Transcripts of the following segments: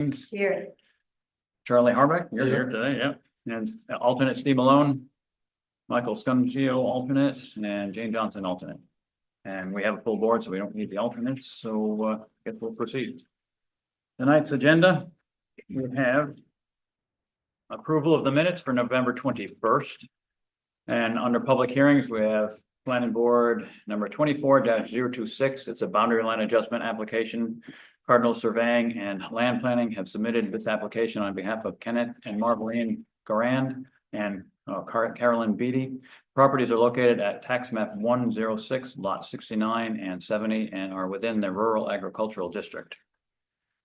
Here. Charlie Harbeck, you're here today, yeah. And alternate Steve Malone. Michael Scungio, alternate, and Jane Johnson, alternate. And we have a full board, so we don't need the alternates, so I guess we'll proceed. Tonight's agenda, we have approval of the minutes for November 21st. And under public hearings, we have planning board number 24-026. It's a boundary line adjustment application. Cardinal Surveying and Land Planning have submitted this application on behalf of Kenneth and Marveline Garand and Carolyn Beatty. Properties are located at tax map 106, lot 69 and 70, and are within the rural agricultural district.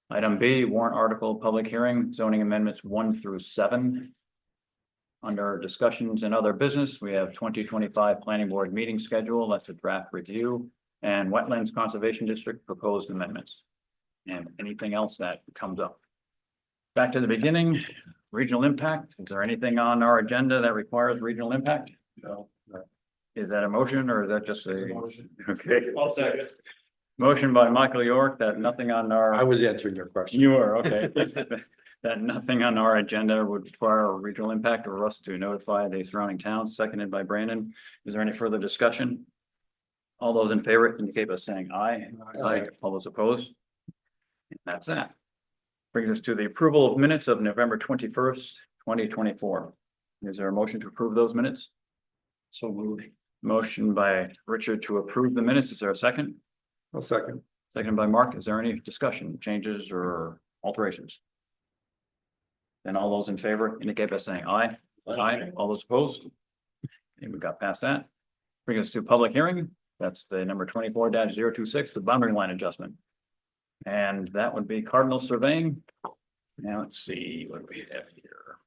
Item B, warrant article public hearing, zoning amendments 1 through 7. Under discussions and other business, we have 2025 planning board meeting schedule. That's a draft review, and wetlands conservation district proposed amendments. And anything else that comes up. Back to the beginning, regional impact. Is there anything on our agenda that requires regional impact? No. Is that a motion or is that just a? Motion. Okay. I'll second. Motion by Michael York that nothing on our. I was answering your question. You were, okay. That nothing on our agenda would require a regional impact or us to notify the surrounding towns, seconded by Brandon. Is there any further discussion? All those in favor indicate by saying aye. Aye. All those opposed? And that's that. Brings us to the approval of minutes of November 21st, 2024. Is there a motion to approve those minutes? So moved. Motion by Richard to approve the minutes. Is there a second? I'll second. Second by Mark. Is there any discussion, changes or alterations? Then all those in favor indicate by saying aye. Aye. All those opposed? And we got past that. Bring us to public hearing. That's the number 24-026, the boundary line adjustment. And that would be Cardinal Surveying. Now let's see what we have here.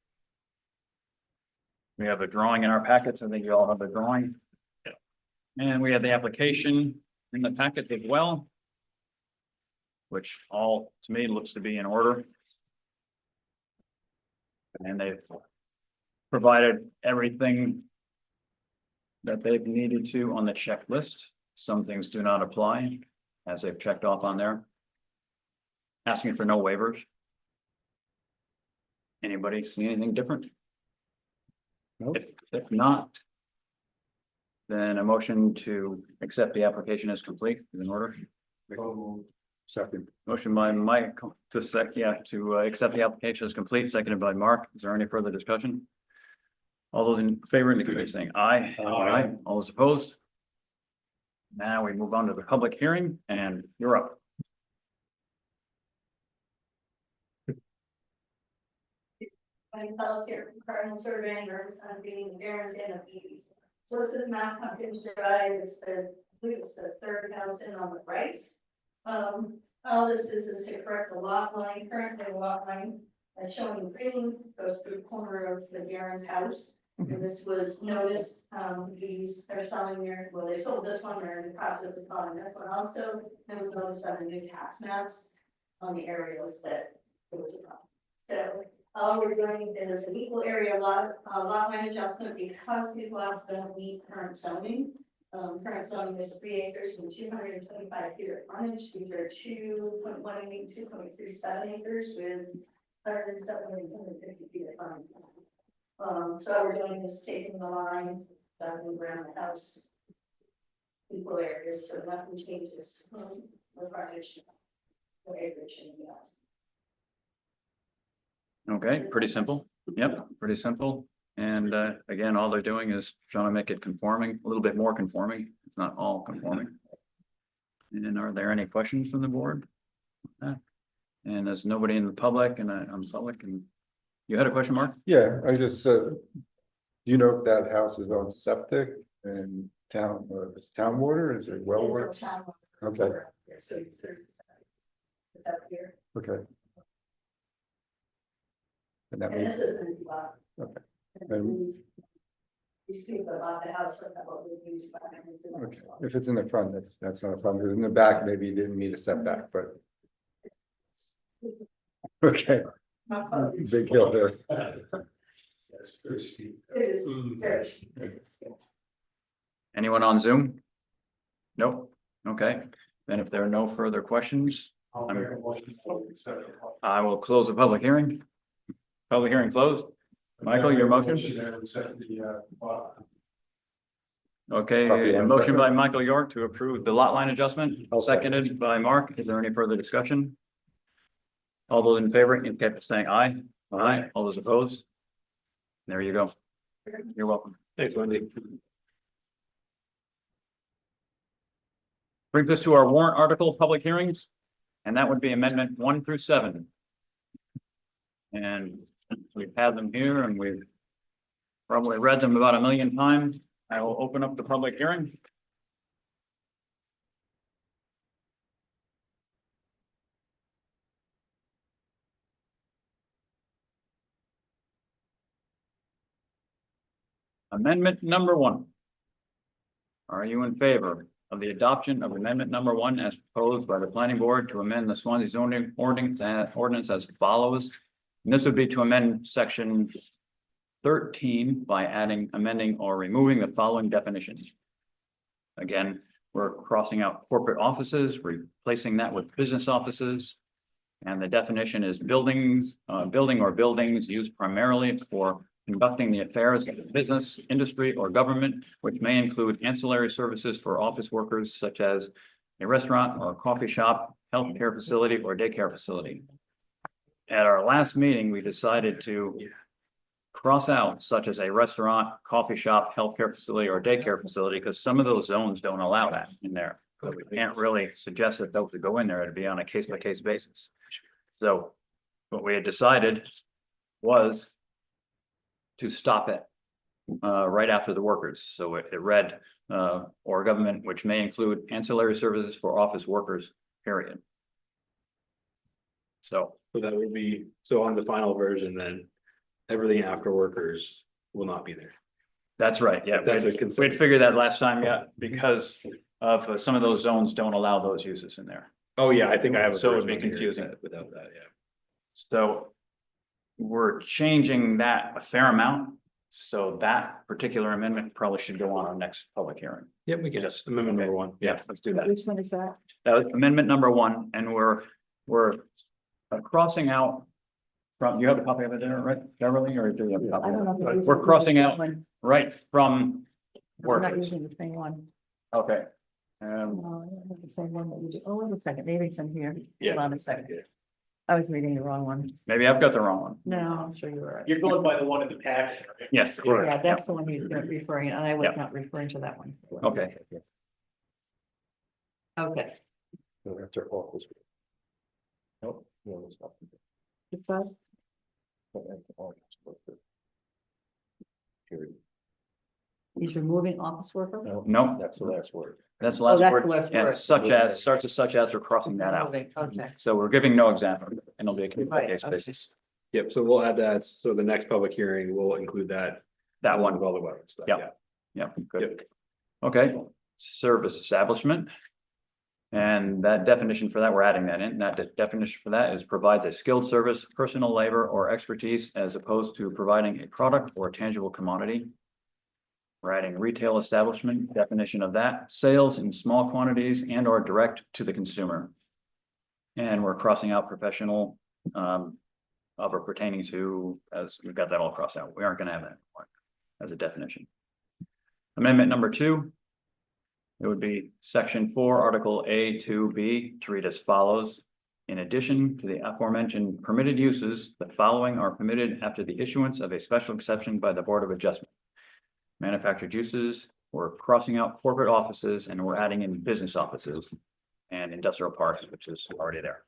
We have a drawing in our packets. I think you all have the drawing. Yeah. And we have the application in the packet as well. Which all to me looks to be in order. And they've provided everything that they've needed to on the checklist. Some things do not apply, as they've checked off on there. Asking for no waivers. Anybody see anything different? Nope. If not, then a motion to accept the application as complete is in order. Second. Motion by Mike to accept the application as complete, seconded by Mark. Is there any further discussion? All those in favor indicate by saying aye. Aye. All those opposed? Now we move on to the public hearing and you're up. I'm volunteer from Cardinal Surveying, representing the Barons and the Bees. So this is Mount Pumpkins Drive. It's the third house in on the right. All this is to correct the lot line. Currently, the lot line as shown in green goes through the corner of the Barons house. And this was noticed. These are selling their, well, they sold this one. They're in the process of selling this one also. It was noticed on the new tax maps on the areas that it was about. So. All we're doing is an equal area lot line adjustment because these lots don't meet current zoning. Current zoning is 3 acres and 225 feet of frontage. These are 2.18, 2.37 acres with 150 feet of frontage. So all we're doing is taking the line around the house. Equal areas, so nothing changes. The frontage, the acreage, and the house. Okay, pretty simple. Yep, pretty simple. And again, all they're doing is trying to make it conforming, a little bit more conforming. It's not all conforming. And are there any questions from the board? And there's nobody in the public and I'm public and you had a question, Mark? Yeah, I just do you know if that house is on septic and town is town water? Is it well water? Okay. So it's up here. Okay. And that And means this is an lot. Okay. And these people bought the house with what we use. okay. If it's in the front, that's not a problem. In the back, maybe you didn't need a setback, but okay. Big hill there. That's pretty steep. It is very steep. Anyone on Zoom? Nope. Okay, then if there are no further questions, I'll make a motion to accept the- I will close the public hearing. Public hearing closed. Michael, your motion? To accept the, Okay, Copy a that. motion by Michael York to approve the lot line adjustment, I'll second. seconded by Mark. Is there any further discussion? All those in favor, indicate by saying aye. Aye. All those opposed? There you go. You're welcome. Thanks, Wendy. Brings us to our warrant article public hearings, and that would be amendment 1 through 7. And we've had them here and we've probably read them about 1,000,000 times. I will open up the public hearing. Amendment number 1. Are you in favor of the adoption of amendment number 1 as proposed by the planning board to amend the Swanzey zoning ordinance as follows? And this would be to amend section 13 by amending or removing the following definitions. Again, we're crossing out corporate offices, replacing that with business offices. And the definition is buildings, building or buildings used primarily for conducting the affairs of the business, industry, or government, which may include ancillary services for office workers such as a restaurant or a coffee shop, healthcare facility, or daycare facility. At our last meeting, we decided to cross out such as a restaurant, coffee shop, healthcare facility, or daycare facility, because some of those zones don't allow that in there. So we can't really suggest that those would go in there. It'd be on a case-by-case basis. So what we had decided was to stop it right after the workers. So it read or government, which may include ancillary services for office workers, period. So So that would be, so on the final version, then everything after workers will not be there. that's right. Yeah, That's a we'd concern. figured that last time, yeah, because of some of those zones don't allow those uses in there. Oh, yeah, I think I have. a So it would version be on here confusing. Without that, yeah. So we're changing that a fair amount. So that particular amendment probably should go on our next public hearing. Yep, we can Yes. amendment number 1. Yeah, let's do that. Which one is that? Amendment number 1, and we're crossing out from, you have a copy of it there, right, Beverly, or do you have a copy? I don't know. if of it? using We're crossing the out one. right from We're not workers. using the same one. Okay. No, I don't have the same one that you do. Oh, wait a second, maybe it's in here. Yeah. Hold on a second. Yeah. I was reading the wrong one. Maybe I've got the wrong one. No, I'm sure you were right. You're going by the one in the packet, right? Yes, Yeah, that's the one he's referring, and I was Yep. not referring to that one. okay. Okay. So that's our office. Nope. No, it's not. It's that? That's the office worker. Period. He's removing office worker? No, That's the last word. that's the Oh, last that's word. the last And word. such as, starts with such as, we're crossing that out. Removing, okay. So we're giving no example, and it'll be a case by Right, case okay. basis. Yep, so we'll add that. So the next public hearing will include that. That one. With all the wetland stuff. Yep. Yeah, good. Yep. Okay, service establishment. And that definition for that, we're adding that in. That definition for that is provides a skilled service, personal labor, or expertise as opposed to providing a product or tangible commodity. We're adding retail establishment, definition of that, sales in small quantities and or direct to the consumer. And we're crossing out professional of or pertaining to, as we've got that all crossed out. We aren't gonna have that anymore as a definition. Amendment number 2. It would be section 4, article A 2B to read as follows. In addition to the aforementioned permitted uses, the following are permitted after the issuance of a special exception by the Board of Adjustment. Manufactured uses, we're crossing out corporate offices and we're adding in business offices and industrial parks, which is already there.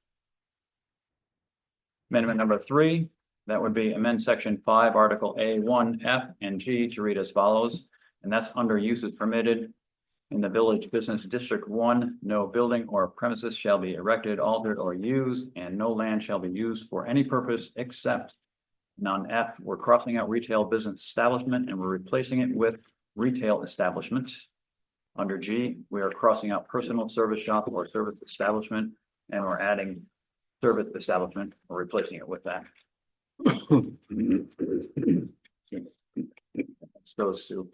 Amendment number 3, that would be amend section 5, article A1, F, and G to read as follows. And that's under uses permitted. In the Village Business District 1, no building or premises shall be erected, altered, or used, and no land shall be used for any purpose except non-F. We're crossing out retail business establishment and we're replacing it with retail establishment. Under G, we are crossing out personal service shop or service establishment, and we're adding service establishment, or replacing it with that. It's those two.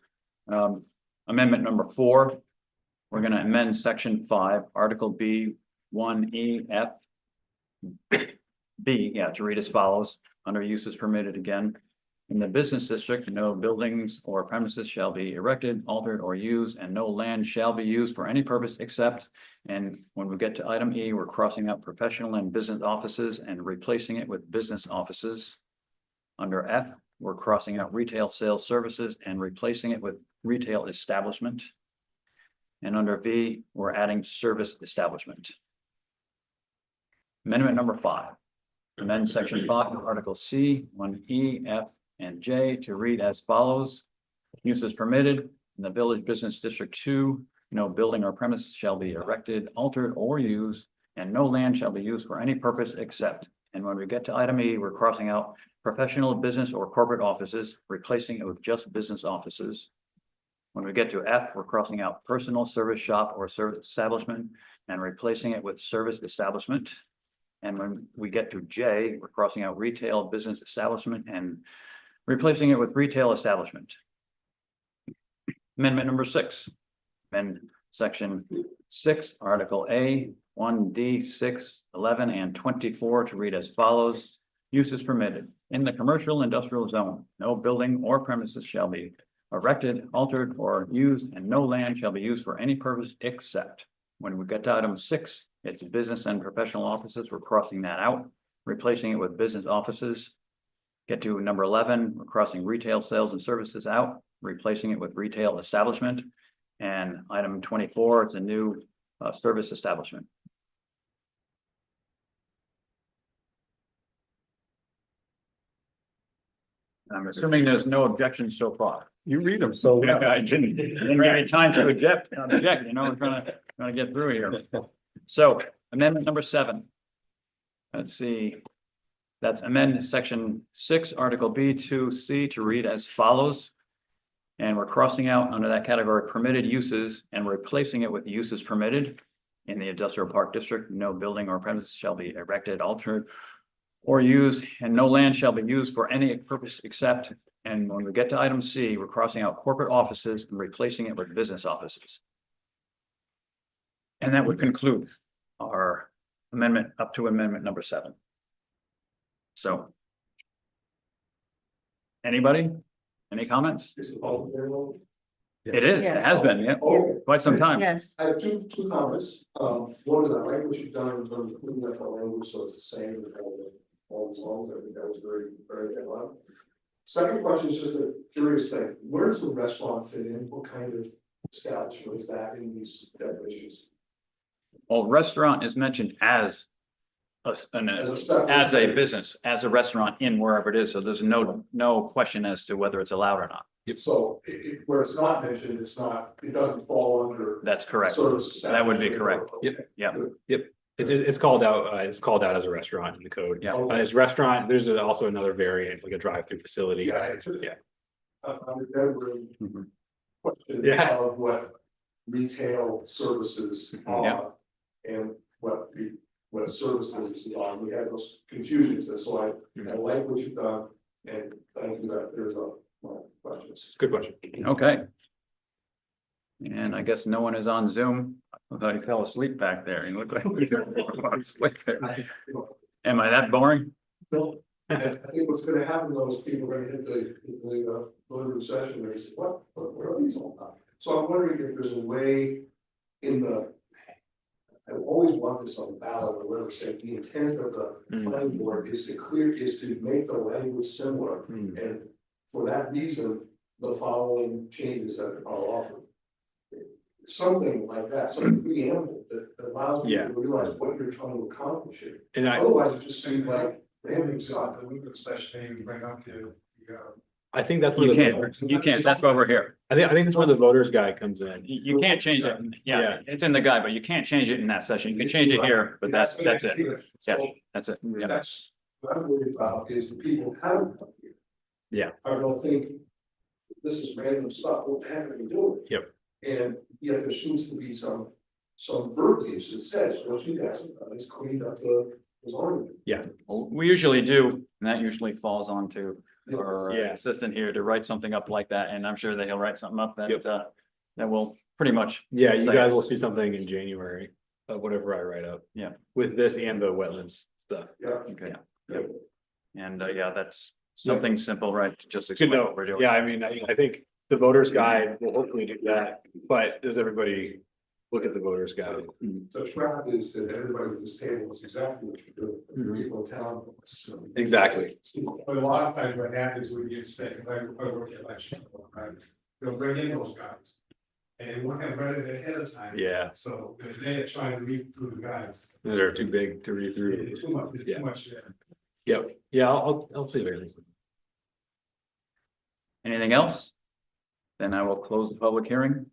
Amendment number 4. We're going to amend section 5, article B 1E F B, yeah, to read as follows, under uses permitted again. In the business district, no buildings or premises shall be erected, altered, or used, and no land shall be used for any purpose except. And when we get to item E, we're crossing out professional and business offices and replacing it with business offices. Under F, we're crossing out retail sales services and replacing it with retail establishment. And under V, we're adding service establishment. Amendment number 5. Amend section 5 of Article C, 1E, F, and J to read as follows. Uses permitted in the Village Business District 2, no building or premise shall be erected, altered, or used, and no land shall be used for any purpose except. And when we get to item E, we're crossing out professional, business, or corporate offices, replacing it with just business offices. When we get to F, we're crossing out personal, service shop, or service establishment and replacing it with service establishment. And when we get to J, we're crossing out retail, business establishment and replacing it with retail establishment. Amendment number 6. Amend section 6, Article A, 1D, 6, 11, and 24 to read as follows. Uses permitted. In the commercial industrial zone, no building or premises shall be erected, altered, or used, and no land shall be used for any purpose except. When we get to item 6, it's business and professional offices. We're crossing that out, replacing it with business offices. Get to number 11, we're crossing retail sales and services out, replacing it with retail establishment. And item 24, it's a new service establishment. I'm assuming there's no objections so far. You read them so well. I didn't give you time to object, you know, we're trying to get through here. So amendment number 7. Let's see. That's amend section 6, Article B 2C to read as follows. And we're crossing out under that category permitted uses and replacing it with uses permitted. In the industrial park district, no building or premises shall be erected, altered, or used, and no land shall be used for any purpose except. And when we get to item C, we're crossing out corporate offices and replacing it with business offices. And that would conclude our amendment up to amendment number 7. So. Anybody? Any comments? Is the public hearing open? It is, it has been, yeah, Oh, quite some time. Yes, I have two comments. One is I like what you've done in terms of putting that the language, so it's the same with all the songs. I think that was very, very good. Second question is just a curious thing. Where does the restaurant fit in? What kind of establishment is that in these definitions? Well, restaurant is mentioned as as a business, as a restaurant in wherever it is, so there's no question as to whether it's allowed or not. So where it's not mentioned, it doesn't fall under. That's correct. Service That would be correct. Okay. Yeah. It's called out, it's called out as a restaurant in the code. Yeah. As restaurant, there's also another variant, like a drive-through facility. Yeah. Yeah. I'm remembering Mhm. question Yeah. of what retail services are and what service businesses are. We had those confusions, and so I like what you've done, and thank you that there's my questions. Good question. Okay. And I guess no one is on Zoom. I thought he fell asleep back there. He looked like he was asleep there. Am I that boring? Bill, I think what's gonna happen though is people are gonna hit the deliberative session and they say, what are these all about? So I'm wondering if there's a way in the. I always want this on the ballot or whatever, say the intent of the planning board is to make the language similar. And for that reason, the following changes that are offered. Something like that, some preamble that allows people to realize what you're trying to accomplish here. And Otherwise, it just seems like random stuff. I think that's where You can't, that's over here. I think that's where the voters guide comes in. You can't change it. Yeah, it's in the guide, but you can't change it in that session. You can change it here, but that's it. Yeah, that's it. Yeah. That's what I'm worried about is the people who haven't come here. Yeah. Are gonna think this is random stuff, what the heck are they doing? Yep. And yet there seems to be some verbiage that says, what you guys have done is cleaned up the zoning. Well, we usually do, and that usually falls onto Yeah. our Yeah. assistant here to write something up like that, and I'm sure that he'll write something up that Yep. that will pretty much. Yeah, you say guys it. will see something in January of whatever I write up. Yeah. With this and the wetlands stuff. Yeah. Okay. Yeah. And yeah, that's something simple, right? Just Good explain note. what we're doing. Yeah, I mean, I think the voters guide will hopefully do that, but does everybody look at the voters guide? The trap is that everybody at this table is exactly what you're doing, Mhm. people in town. So- Exactly. But a lot of times what happens when you expect, like, I work at election, right? They'll bring in those guys. And they won't have read it ahead of time. Yeah. So if they are trying to read through the guides, They're too big to read through. it's too much, Yeah. too much there. Yep, yeah, I'll see everything. Anything else? Then I will close the public hearing.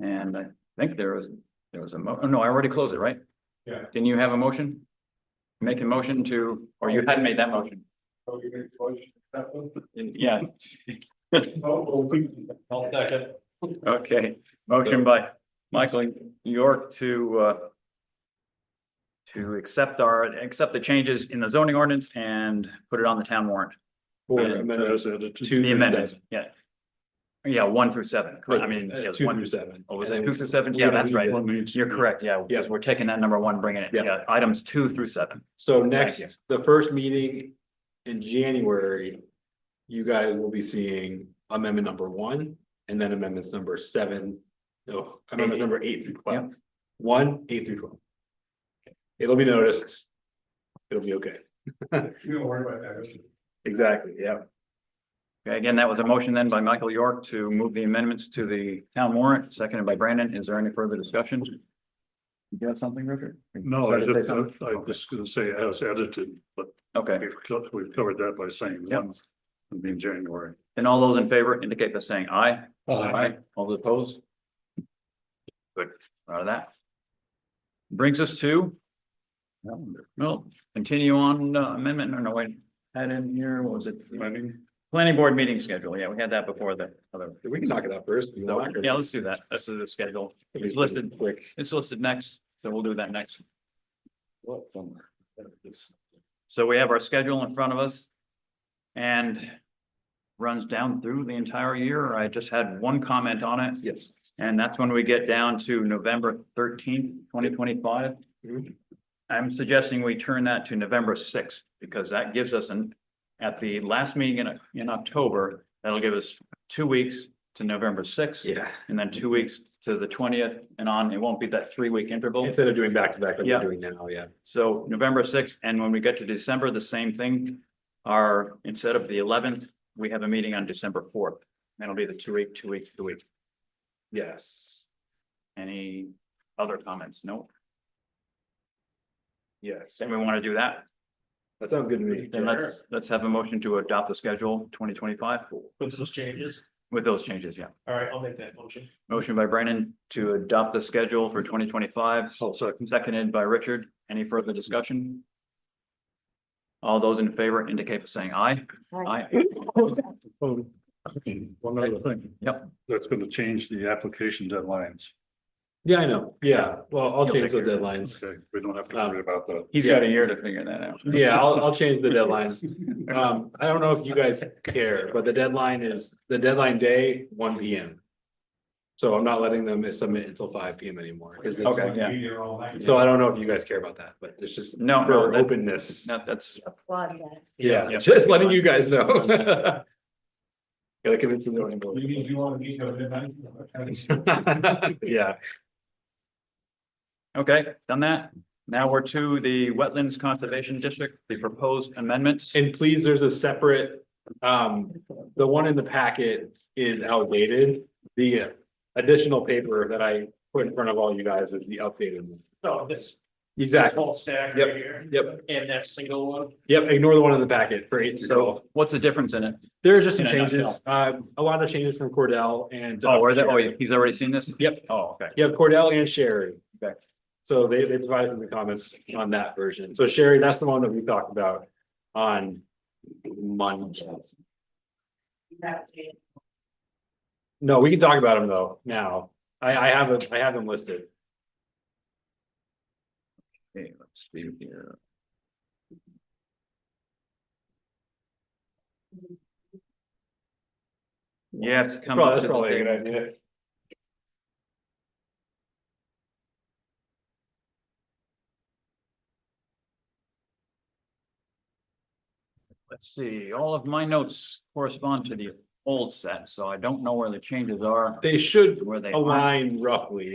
And I think there was oh, no, I already closed it, right? Yeah. Didn't you have a motion? Make a motion to, or you hadn't made that motion? So you make a motion, that one? Yeah. I'll second. Okay, motion by Michael York to accept the changes in the zoning ordinance and put it on the town warrant. Or And amendments to The amendments, yeah. Yeah, 1 through 7, I mean, yes, 2 1 through 7. Oh, was it 2 through 7? We're Yeah, gonna that's right. read You're correct, yeah, because we're taking that number 1, bringing it, Yeah. yeah, items 2 through 7. So you. next, the first meeting in January, you guys will be seeing amendment number 1 and then amendments number 7. No, amendment number 8 through 12. 1, 8 through 12. It'll be noticed. It'll be okay. You don't worry about that. Exactly, yeah. Okay, again, that was a motion then by Michael York to move the amendments to the town warrant, seconded by Brandon. Is there any further discussion? You have something, Richard? No, Ready to say something? I'm just gonna say as edited, but Okay, we've covered that by saying Yep. one, it'll be in January. then all those in favor indicate by saying aye. All those opposed? Good, out of that. Brings us to. Well, continue on amendment, no, wait, had in here, what was it? Planning board meeting schedule, yeah, we had that before the other. We can knock it out first. if you So, want, or- yeah, let's do that, that's the schedule, it's listed, Quick. it's listed next, so we'll do that next. So we have our schedule in front of us. And runs down through the entire year. I just had one comment on it. Yes. And that's when we get down to November 13th, 2025. Mhm. I'm suggesting we turn that to November 6th, because that gives us at the last meeting in October, that'll give us 2 weeks to November 6th. Yeah, And then 2 weeks to the 20th and on. It won't be that 3-week interval. instead of doing back to back like Yeah. we're doing now, yeah. So November 6th, and when we get to December, the same thing. Instead of the 11th, we have a meeting on December 4th. That'll be the 2 week. Yes. Any other comments? No? Yes, Then we want to do that? that sounds good to me. Then let's have a motion to adopt the schedule 2025 With those changes. with those changes, yeah. All right, I'll make that motion. Motion by Brandon to adopt the schedule for 2025. I'll second. Seconded by Richard. Any further discussion? All those in favor indicate by saying aye. Aye. Oh, one other thing. Yep. That's gonna change the application deadlines. Yeah, I know, yeah, well, I'll You'll change take those care deadlines. Okay, we don't have to worry about that. He's got a year to figure that out. Yeah, I'll change the deadlines. I don't know if you guys care, but the deadline day, 1 PM. So I'm not letting them submit until 5 PM anymore, because it's, Okay, yeah. Be here all night. so I don't know if you guys care about that, but it's just No, for that- openness. No, that's, Applaud that. Yeah, Yeah. just letting you guys know. Gotta convince the zoning board. You mean, you want to meet over midnight? Yeah, okay, done that. Now we're to the Wetlands Conservation District, the proposed amendments. and please, there's a separate, the one in the packet is outdated. The additional paper that I put in front of all you guys is the updated one. So this Exactly, whole stack Yep. right here. Yep. And that single one. yep, ignore the one in the packet for 8 through So 12. what's the difference in it? There are just some In a changes, a lot of changes from Cordell and. Oh, where is it? Oh, he's already seen this? Yep. Oh, okay. Yep, Cordell and Sherry. Okay. So they provided the comments on that version. So Sherry, that's the one that we talked about on Monday. No, we can talk about them though, now. I have them listed. Okay, let's see here. Yeah, it's coming. That's probably a good idea. let's see, all of my notes correspond to the old set, so I don't know where the changes are. They should Where they aren't. align roughly,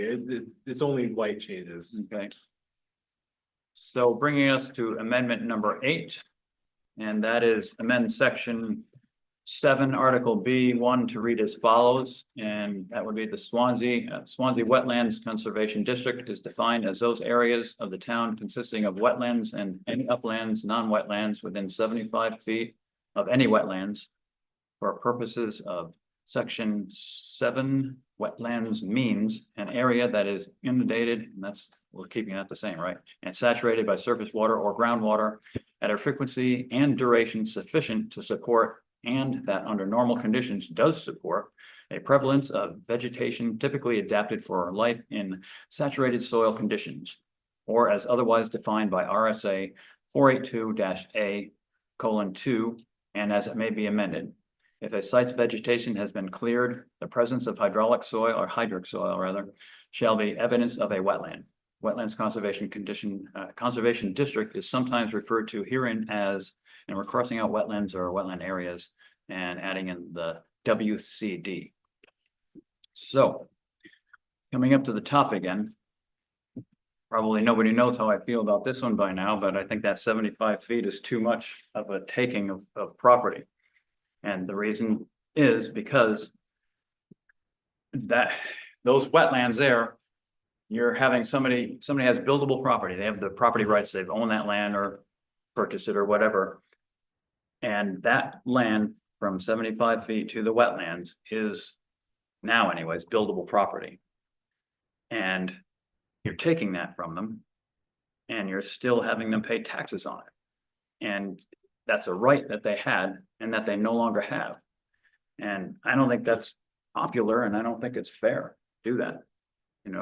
it's only light changes. Okay. So bringing us to amendment number 8. And that is amend section 7, article B1 to read as follows. And that would be the Swanzey Wetlands Conservation District is defined as those areas of the town consisting of wetlands and any uplands, non-wetlands within 75 feet of any wetlands for purposes of section 7. Wetlands means an area that is inundated, and that's, we're keeping that the same, right? And saturated by surface water or groundwater at a frequency and duration sufficient to support, and that under normal conditions does support, a prevalence of vegetation typically adapted for life in saturated soil conditions, or as otherwise defined by RSA 482-A:2, and as it may be amended. If a site's vegetation has been cleared, the presence of hydraulic soil or hydric soil rather, shall be evidence of a wetland. Wetlands Conservation District is sometimes referred to herein as, and we're crossing out wetlands or wetland areas and adding in the WCD. So coming up to the top again. Probably nobody knows how I feel about this one by now, but I think that 75 feet is too much of a taking of property. And the reason is because that those wetlands there, you're having somebody has buildable property. They have the property rights. They've owned that land or purchased it or whatever. And that land from 75 feet to the wetlands is now anyways, buildable property. And you're taking that from them and you're still having them pay taxes on it. And that's a right that they had and that they no longer have. And I don't think that's popular and I don't think it's fair to do that. You know,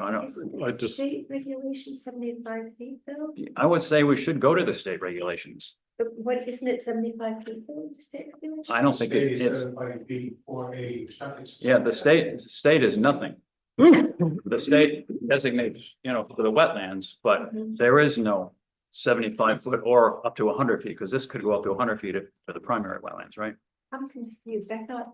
I just, State regulation 75 feet though, I would say we should go to the state regulations. but what, isn't it 75 feet though, the state regulation? I don't think it's, 75 feet for a septic system. yeah, the state is nothing. The state designates, you know, for the wetlands, but there is no 75 foot or up to 100 feet, because this could go up to 100 feet for the primary wetlands, right? I'm confused, I thought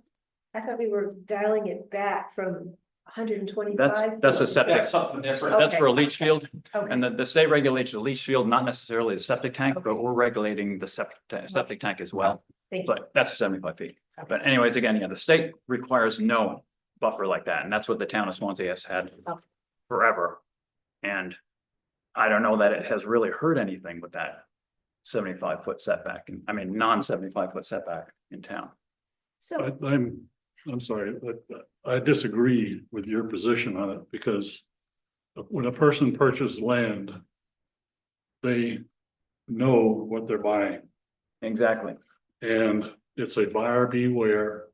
we were dialing it back from 125. That's a septic. That's something different. That's for a leach field, Okay. and the state regulates the leach field, not necessarily the septic tank, but we're regulating the septic tank as well. Thank you. But that's 75 feet. But anyways, again, yeah, the state requires no buffer like that, and that's what the town of Swansea has had Okay. forever. And I don't know that it has really hurt anything with that 75 foot setback, and I mean, non-75 foot setback in town. So, I'm sorry, but I disagree with your position on it, because when a person purchases land, they know what they're buying, Exactly. and it's a buyer beware.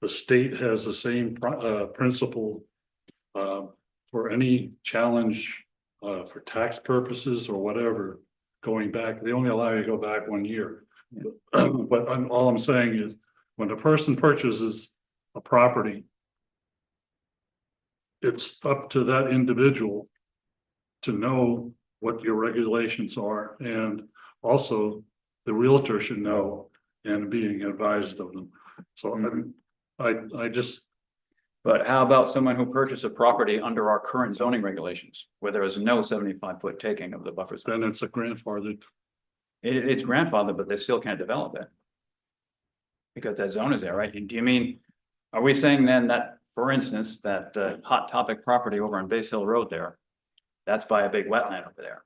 The state has the same principle for any challenge for tax purposes or whatever, going back. They only allow you to go back 1 year. But all I'm saying is, when a person purchases a property, it's up to that individual to know what your regulations are, and also the realtor should know and being advised of them. So I just, But how about someone who purchased a property under our current zoning regulations, where there is no 75 foot taking of the buffer zone? then it's a grandfathered. It's grandfathered, but they still can't develop it. Because that zone is there, right? Do you mean, are we saying then that, for instance, that hot topic property over on Base Hill Road there, that's by a big wetland over there?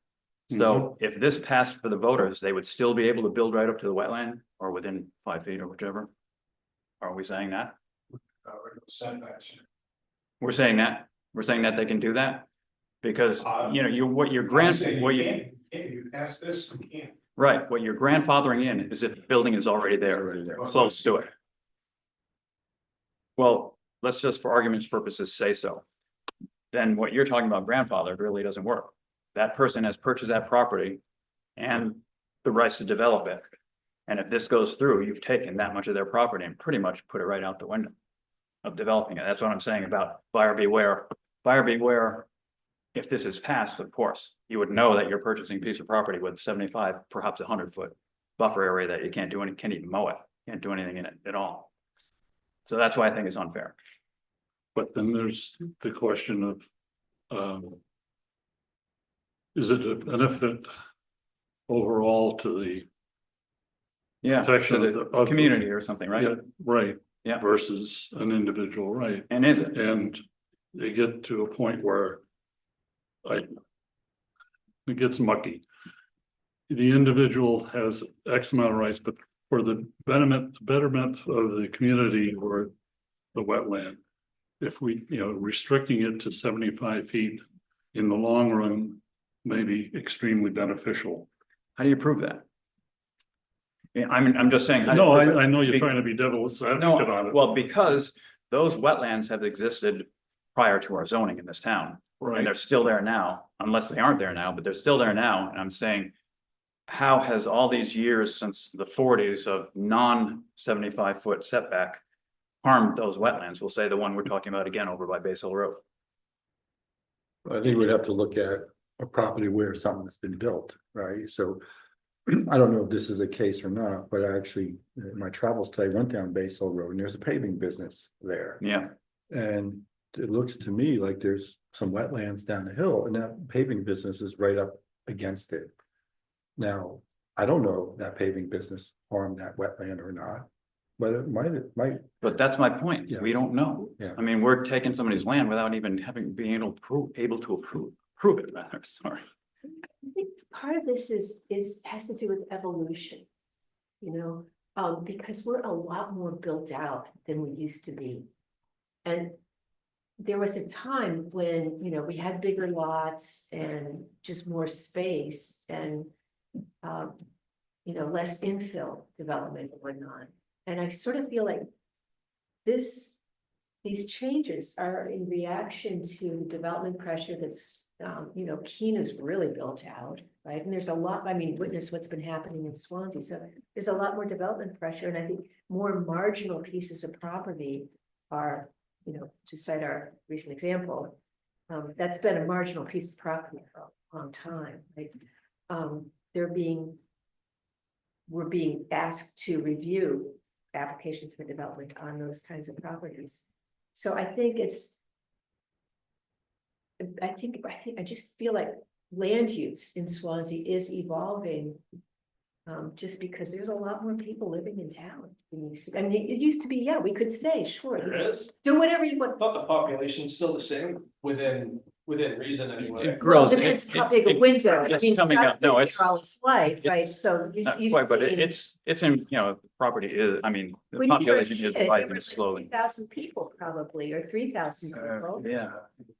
So if this passed for the voters, they would still be able to build right up to the wetland or within 5 feet or whichever? Are we saying that? Setbacks. We're saying that they can do that? Because, you know, what you're I'm saying you pass this, you can't. right, what you're grandfathering in is if the building is already there, close to it. Well, let's just for argument's purposes say so. Then what you're talking about grandfathered really doesn't work. That person has purchased that property and the rights to develop it. And if this goes through, you've taken that much of their property and pretty much put it right out the window of developing it. That's what I'm saying about buyer beware. Buyer beware, if this is passed, of course, you would know that you're purchasing a piece of property with 75, perhaps 100 foot buffer area that you can't even mow it, can't do anything in it at all. So that's why I think it's unfair. But then there's the question of, is it a benefit overall to the Yeah, protection to of the the community or something, right? Yeah, right. Yeah. Versus an individual right, And is it? and they get to a point where it gets mucky. The individual has X amount of rights, but for the betterment of the community or the wetland, if we, restricting it to 75 feet in the long run may be extremely beneficial. How do you prove that? Yeah, I'm just saying. how do you No, prove it? I know you're trying to be devil's advocate on No, it. well, because those wetlands have existed prior to our zoning in this town. And Right, they're still there now, unless they aren't there now, but they're still there now, and I'm saying. How has all these years since the 40s of non-75-foot setback harmed those wetlands? We'll say the one we're talking about again over by Base Hill Road. I think we'd have to look at a property where something's been built, right? So I don't know if this is a case or not, but I actually, in my travels today, went down Base Hill Road and there's a paving business there. Yeah, And it looks to me like there's some wetlands down the hill and that paving business is right up against it. Now, I don't know if that paving business harmed that wetland or not, but it might, but that's my point. Yeah. We don't know. Yeah. I mean, we're taking somebody's land without even being able to prove it rather, sorry. I think part of this has to do with evolution. Because we're a lot more built out than we used to be. And there was a time when, we had bigger lots and just more space and, less infill development and whatnot. And I sort of feel like these changes are in reaction to development pressure that's, Keene is really built out, right? And there's a lot, witness what's been happening in Swanzey. So there's a lot more development pressure. And I think more marginal pieces of property are, to cite our recent example, that's been a marginal piece of property for a long time, right? We're being asked to review applications for development on those kinds of properties. So I think I just feel like land use in Swansea is evolving. Just because there's a lot more people living in town than used to. It used to be, yeah, we could say, sure, There is. do whatever you want. But the population's still the same within reason anyway. It Well, grows. it depends how big a window. it's coming up. No, it's all its life, right? it's So not you've quite, but seen- it's in, property is, the when you were a population kid, is there rising were slowly. 2,000 people probably, or 3,000 people. Yeah,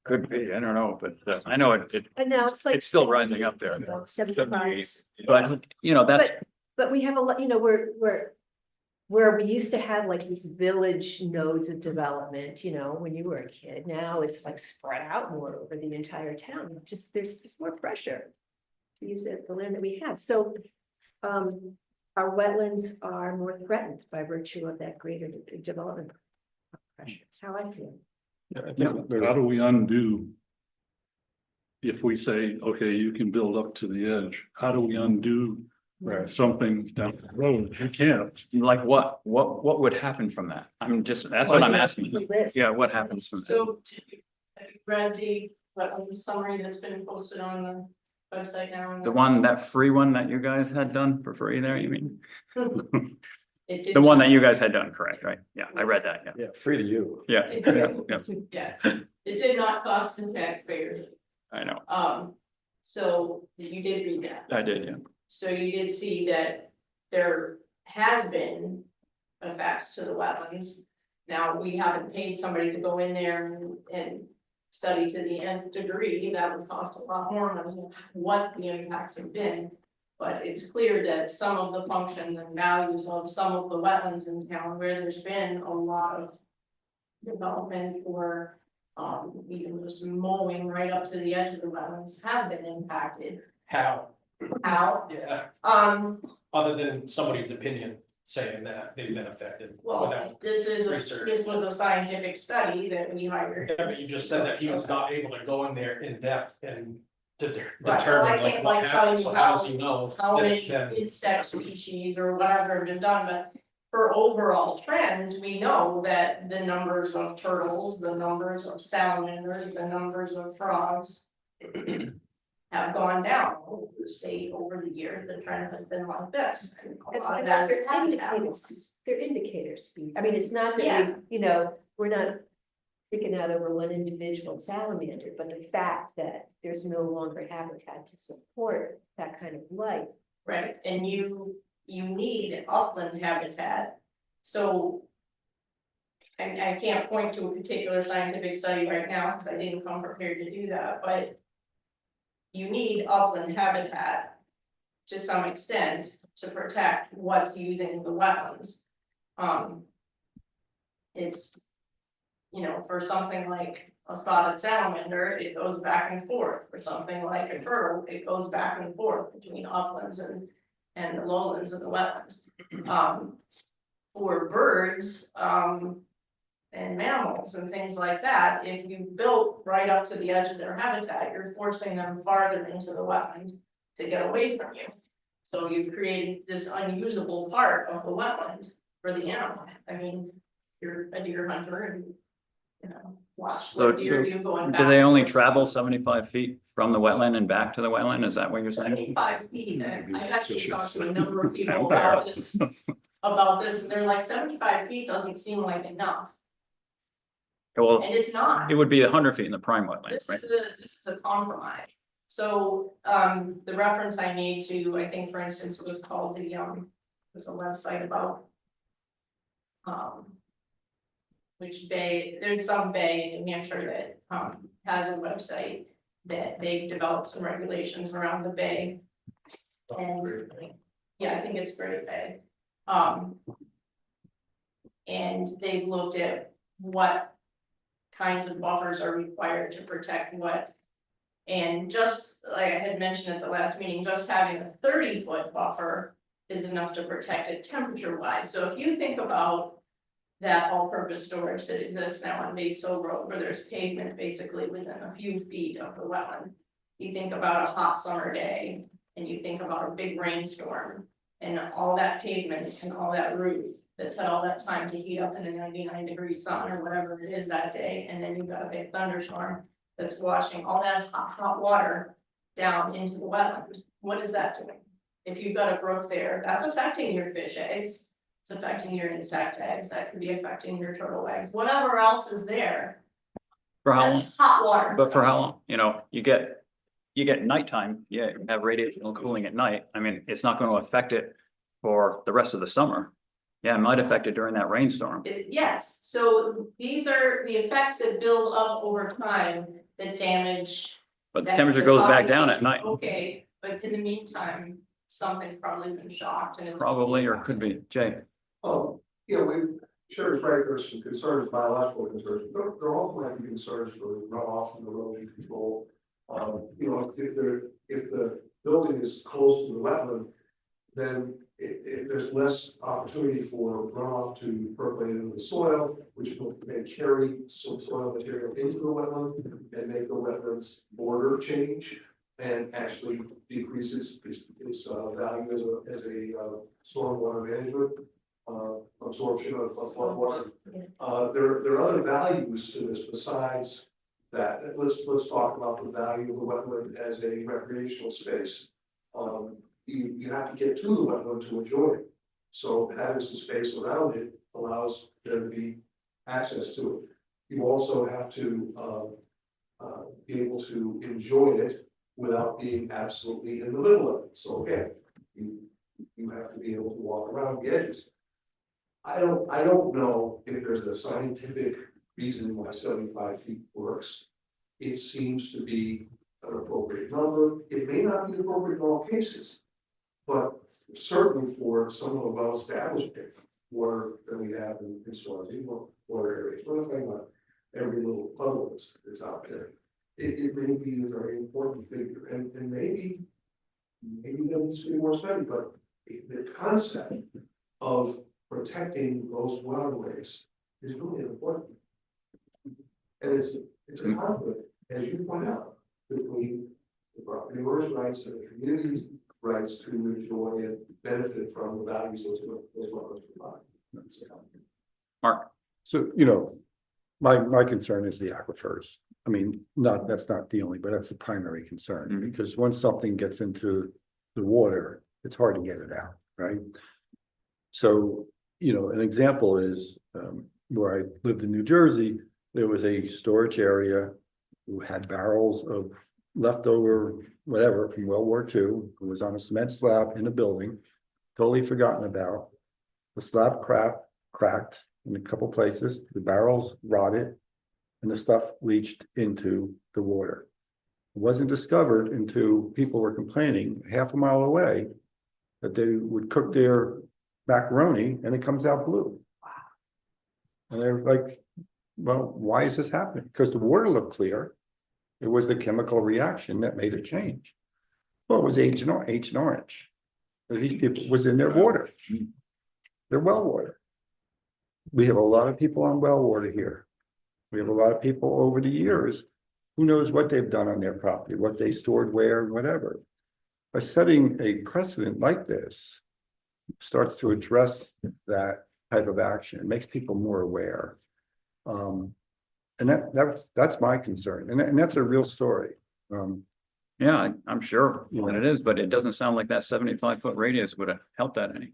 could be, I don't know, but I know it, And now it's like. it's still rising up there. 75. But, that's, But we have a lot, where we used to have like these village nodes of development, when you were a kid. Now it's like spread out more over the entire town. There's just more pressure to use the land that we have. So our wetlands are more threatened by virtue of that greater development pressure. That's how I feel. yeah, I think how do we undo? If we say, okay, you can build up to the edge, how do we undo right. something down the road? You can't. like what would happen from that? That's what I'm asking. The list. Yeah, what happens from that? So, have you read the summary that's been posted on the website now? That free one that you guys had done for free there, you mean? It did The one not- that you guys had done, correct, right? Yeah, I read that, yeah. Yeah, free to you. Yeah, It yeah, did. yeah, Yes, it did not cost the taxpayers. I know, So you did read that. I did, yeah. So you did see that there has been effects to the wetlands. Now, we haven't paid somebody to go in there and study to the nth degree. That would cost a lot more money, what the impacts have been. But it's clear that some of the functions and values of some of the wetlands in town where there's been a lot of development or even just mowing right up to the edge of the wetlands have been impacted. How? How? Yeah, Um, other than somebody's opinion saying that they've been affected. well, without- this research. was a scientific study that we hired. Yeah, but you just said that he was not able to go in there in depth and to Right, determine I like can't, what like, tell happens, you so how does he know? how that many it's been- insect species or whatever have been done, but. For overall trends, we know that the numbers of turtles, the numbers of salamanders, the numbers of frogs. Have gone down over the state over the years, the trend has been like this, and a lot of And that is they're habitat indicators, loss. they're indicators, I mean, it's not that Yeah. we, we're not. Picking out over one individual salamander, but the fact that there's no longer habitat to support that kind of life. Right, and you need upland habitat, so. I can't point to a particular scientific study right now, because I didn't come prepared to do that, but. You need upland habitat. To some extent, to protect what's using the wetlands. It's. For something like a spotted salamander, it goes back and forth, for something like a turtle, it goes back and forth between uplands and the lowlands and the wetlands. For birds, and mammals and things like that, if you built right up to the edge of their habitat, you're forcing them farther into the wetland to get away from you. So you've created this unusable part of the wetland for the animal. I mean, you're a deer hunter and, watch So what deer do going back. Do they only travel 75 feet from the wetland and back to the wetland? Is that what you're saying? 75 feet, Maybe I've actually talked to a suspicious. number of people about this. About this, and they're like 75 feet doesn't seem like enough, Well, and it's not. it would be 100 feet in the prime wetland, This right? is a compromise. So, the reference I made to, I think, for instance, it was called there's a website about. Which bay, there's some bay in New Hampshire that, has a website that they've developed some regulations around the bay. And, yeah, I think it's Great Bay. And they've looked at what kinds of buffers are required to protect what. And just like I had mentioned at the last meeting, just having a 30-foot buffer is enough to protect it temperature wise. So if you think about that all-purpose storage that exists now on Base Hill Road, where there's pavement basically within a few feet of the wetland. You think about a hot summer day and you think about a big rainstorm and all that pavement and all that roof that's had all that time to heat up in the 99-degree sun or whatever it is that day, and then you've got a big thunderstorm that's washing all that hot water down into the wetland. What is that doing? If you've got a brook there, that's affecting your fish eggs, it's affecting your insect eggs, that could be affecting your turtle eggs, whatever else is there. For how long? That's hot water. But for how long? You get nighttime, you have radiational cooling at night. I mean, it's not going to affect it for the rest of the summer. Yeah, it might affect it during that rainstorm. Yes, so these are the effects that build up over time that damage. But the that temperature goes back down at population. night, Okay, but in the meantime, something's probably been shocked and it's. probably, or could be. Jay, Sure, it's right, there's some concerns, biological concerns, but there also might be concerns for runoff and erosion control. If the building is close to the wetland, then there's less opportunity for runoff to percolate into the soil, which may carry some soil material into the wetland and make the wetlands border change and actually decreases its value as a stormwater management absorption of water. There are other values to this besides that. Let's talk about the value of the wetland as a recreational space. You have to get to the wetland to enjoy it. So having some space around it allows there to be access to it. You also have to be able to enjoy it without being absolutely in the middle of it. So again, you have to be able to walk around the edges. I don't know if there's a scientific reason why 75 feet works. It seems to be an appropriate number. It may not be appropriate in all cases, but certainly for some of the well-established water that we have in Swanzey, water areas. We're not talking about every little puddle that's out there. It may be a very important figure, and maybe there needs to be more study, but the concept of protecting those waterways is really important. And it's a conflict, as you point out, between the property owners' rights and the community's rights to enjoy and benefit from the values those wetlands provide. That's, Mark, So, my concern is the aquifers. I mean, that's not the only, but that's the primary concern, Mhm. because once something gets into the water, it's hard to get it out, right? So, an example is, where I lived in New Jersey, there was a storage area who had barrels of leftover, whatever, from World War II, who was on a cement slab in a building, totally forgotten about. The slab cracked in a couple places, the barrels rotted, and the stuff leached into the water. It wasn't discovered until people were complaining half a mile away that they would cook their macaroni and it comes out blue. And they're like, well, why is this happening? Because the water looked clear. It was the chemical reaction that made it change. Well, it was Agent Orange. These people was in their water. Their well water. We have a lot of people on well water here. We have a lot of people over the years, who knows what they've done on their property, what they stored where, whatever. By setting a precedent like this, starts to address that type of action, it makes people more aware. And that's my concern, and that's a real story. yeah, I'm sure Yeah. that it is, but it doesn't sound like that 75-foot radius would have helped that any.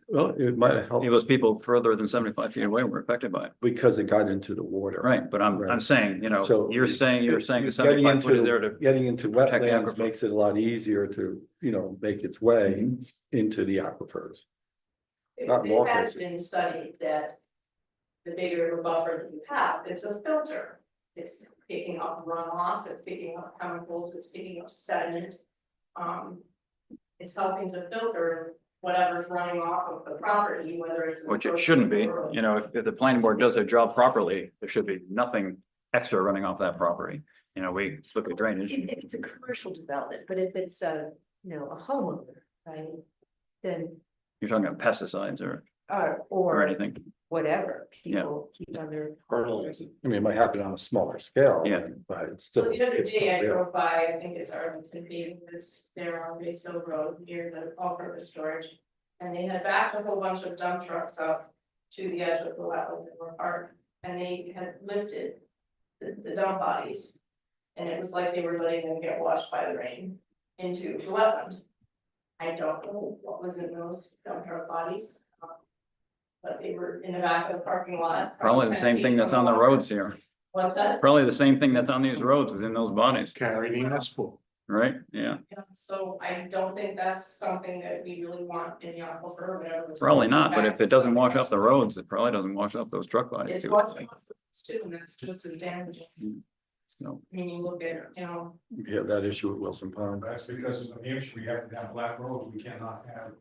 Well, it might have helped Those people further than 75 feet away were affected by it. because it got into the water. Right, but I'm Right. saying, So you're saying the Getting 75 foot is there to. Getting into protect the wetlands aquifer. makes it a lot easier to, make its way Mhm. into the aquifers. It Not it has lawful. been studied that the bigger the buffer that you have, it's a filter. It's picking up runoff, it's picking up chemicals, it's picking up sediment. It's helping to filter whatever's running off of the property, whether it's. Which it shouldn't be, if the planning board does their job properly, there should be nothing extra running off that property. We look at drainage. If it's a commercial development, but if it's a homeowner, right? Then, You're talking about pesticides or or anything. whatever, Yeah. people keep on their. Fertilizer. I mean, it might happen on a smaller scale. Yeah. But it's So still. the other it's still day I there. drove by, I think it's Arlington paving this there on Base Hill Road near the all-purpose storage. And they had backed a whole bunch of dump trucks up to the edge of the wetland that were parked, and they had lifted the dump bodies. And it was like they were letting them get washed by the rain into the wetland. I don't know what was in those dump truck bodies. But they were in the back of the parking lot. Probably the same thing that's on the roads here. What's that? Probably the same thing that's on these roads was in those bodies, Carrying asphalt. right? Yeah, Yeah, so I don't think that's something that we really want in the aquifer or whatever. probably not, but if it doesn't wash off the roads, it probably doesn't wash off those truck bodies It's too. washing off the roads too, and that's just as damaging. So, I mean, you look at, We have that issue at Wilson Pond. That's because in New Hampshire, we have to have black roads, we cannot have.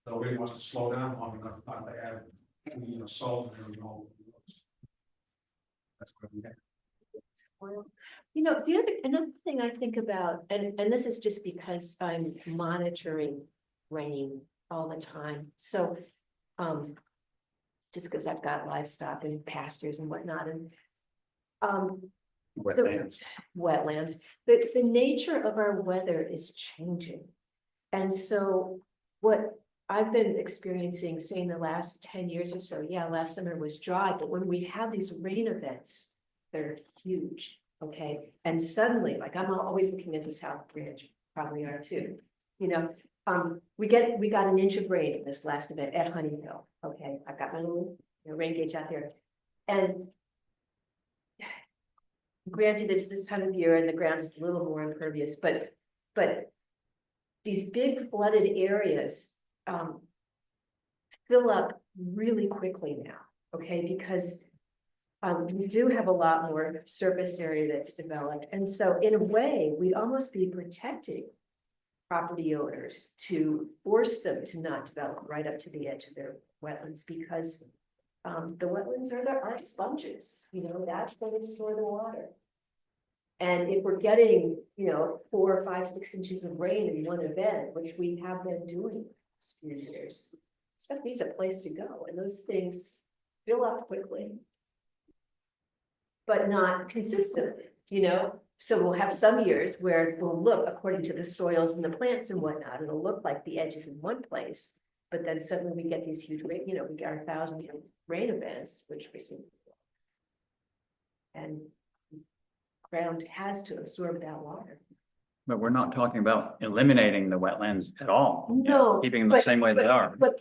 Nobody wants to slow down long enough not to have, salt and all. That's what we have. Another thing I think about, and this is just because I'm monitoring rain all the time, so. Just because I've got livestock and pastures and whatnot, and. Wetlands, the nature of our weather is changing. And so what I've been experiencing, say in the last 10 years or so, yeah, last summer was dry, but when we have these rain events, they're huge, okay? And suddenly, like I'm always looking at the South Bridge, probably are too, we got an inch of rain in this last event at Honeyhill, okay? I've got my little rain gauge out there. And granted, it's this time of year and the ground is a little more impervious, but these big flooded areas fill up really quickly now, okay? Because we do have a lot more surface area that's developed. And so in a way, we'd almost be protecting property owners to force them to not develop right up to the edge of their wetlands, because the wetlands are sponges, that's where they store the water. And if we're getting, 4, 5, 6 inches of rain in one event, which we have been doing the last few years, stuff needs a place to go, and those things fill up quickly. But not consistently, So we'll have some years where it will look, according to the soils and the plants and whatnot, it'll look like the edge is in one place. But then suddenly we get these huge rain, you know, we got 1,000-year rain events, which we see. And ground has to absorb that water. But we're not talking about eliminating the wetlands at all. No, Keeping them the but- same way they are. But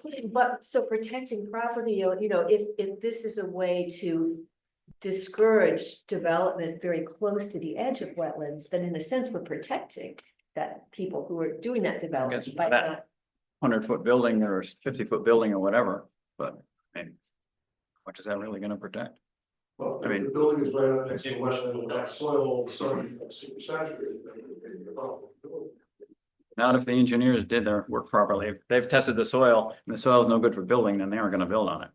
so protecting property, you know, if this is a way to discourage development very close to the edge of wetlands, then in a sense, we're protecting that people who are doing that development. Guess by that- not- 100-foot building or 50-foot building or whatever, but I mean, what is that really gonna protect? Well, I mean- the building is right up next to the wetland, and that soil all of a sudden becomes super saturated. Not if the engineers did their work properly. If they've tested the soil and the soil is no good for building, then they aren't gonna build on it.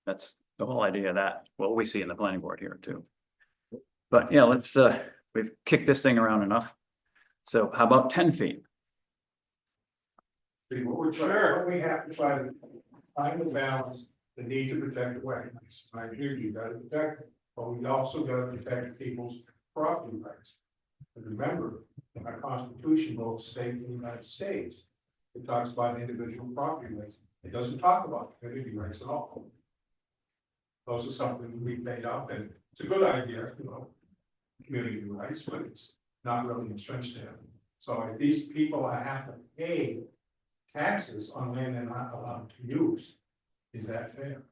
That's the whole idea of that, what we see in the planning board here too. But yeah, let's, we've kicked this thing around enough. So how about 10 feet? See, what we have to try to find the balance, the need to protect the wetlands. I agree, you gotta protect it, but we also gotta protect people's property rights. And remember, in our Constitution, both state and the United States, it talks about individual property rights. It doesn't talk about community rights at all. Those are something we made up, and it's a good idea, you know, community rights, but it's not really entrenched in. So if these people have to pay taxes on land they're not allowed to use, is that fair?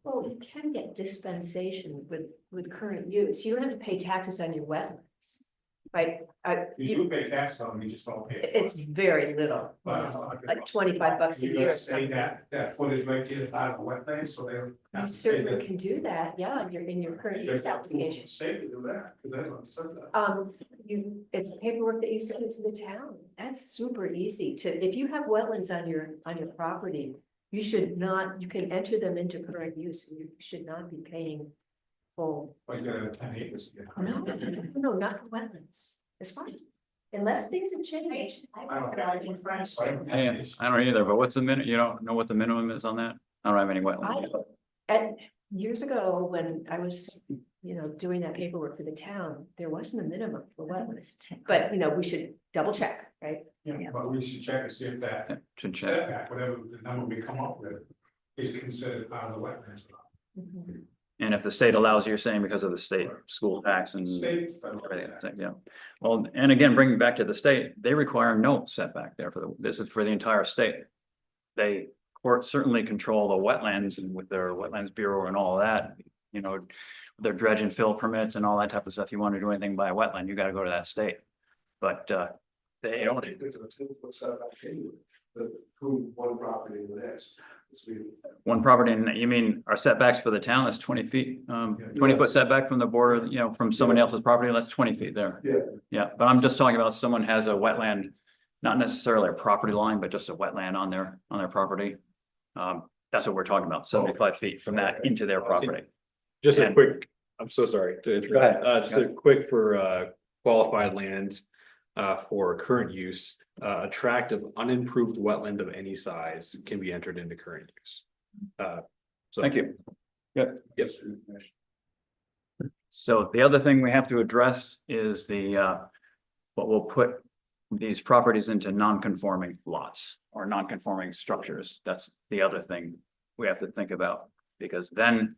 Well, you can get dispensation with current use. You don't have to pay taxes on your wetlands. Right, You do pay taxes on them, you just don't pay. it's very little, like $25 a You year. gotta or say something. that footage right there out of the wetland, so they're. You certainly can do that, yeah, you're in your current use application. State to do that, because they don't say that. It's paperwork that you send to the town, that's super easy to, if you have wetlands on your property. You should not, you can enter them into current use, and you should not be paying full. Well, you gotta have 10 acres. No, not for wetlands, as far as, unless things have changed. I don't have. So I don't have Yeah, this. I don't either, but what's the minute, you don't know what the minimum is on that? I don't have any wetlands. And years ago, when I was, you know, doing that paperwork for the town, there wasn't a minimum for wetlands. But, you know, we should double check, right? Yeah, but we should check and see if that Should check. setback, whatever the number we come up with, is considered part of the wetlands. Mhm. And if the state allows, you're saying because of the state school tax and States. everything, yeah. Well, and again, bringing it back to the state, they require no setback there this is for the entire state. They certainly control the wetlands and with their wetlands bureau and all of that, you know, their dredge and fill permits and all that type of stuff. You want to do anything by a wetland, you got to go to that state. But they I don't. think there's a 10-foot setback anyway, between one property and the next. One property, and you mean our setbacks for the town, that's 20 feet, 20-foot setback from the border, you know, from someone else's property, that's 20 feet there. Yeah. Yeah, but I'm just talking about someone has a wetland, not necessarily a property line, but just a wetland on their property. That's what we're talking about, 75 feet from that into their property. Just a And- quick, I'm so sorry to interrupt. Go ahead. Just a quick for qualified land for current use, a tract of unimproved wetland of any size can be entered into current use. So Thank you. Yes. So the other thing we have to address is what will put these properties into non-conforming lots or non-conforming structures. That's the other thing we have to think about, because then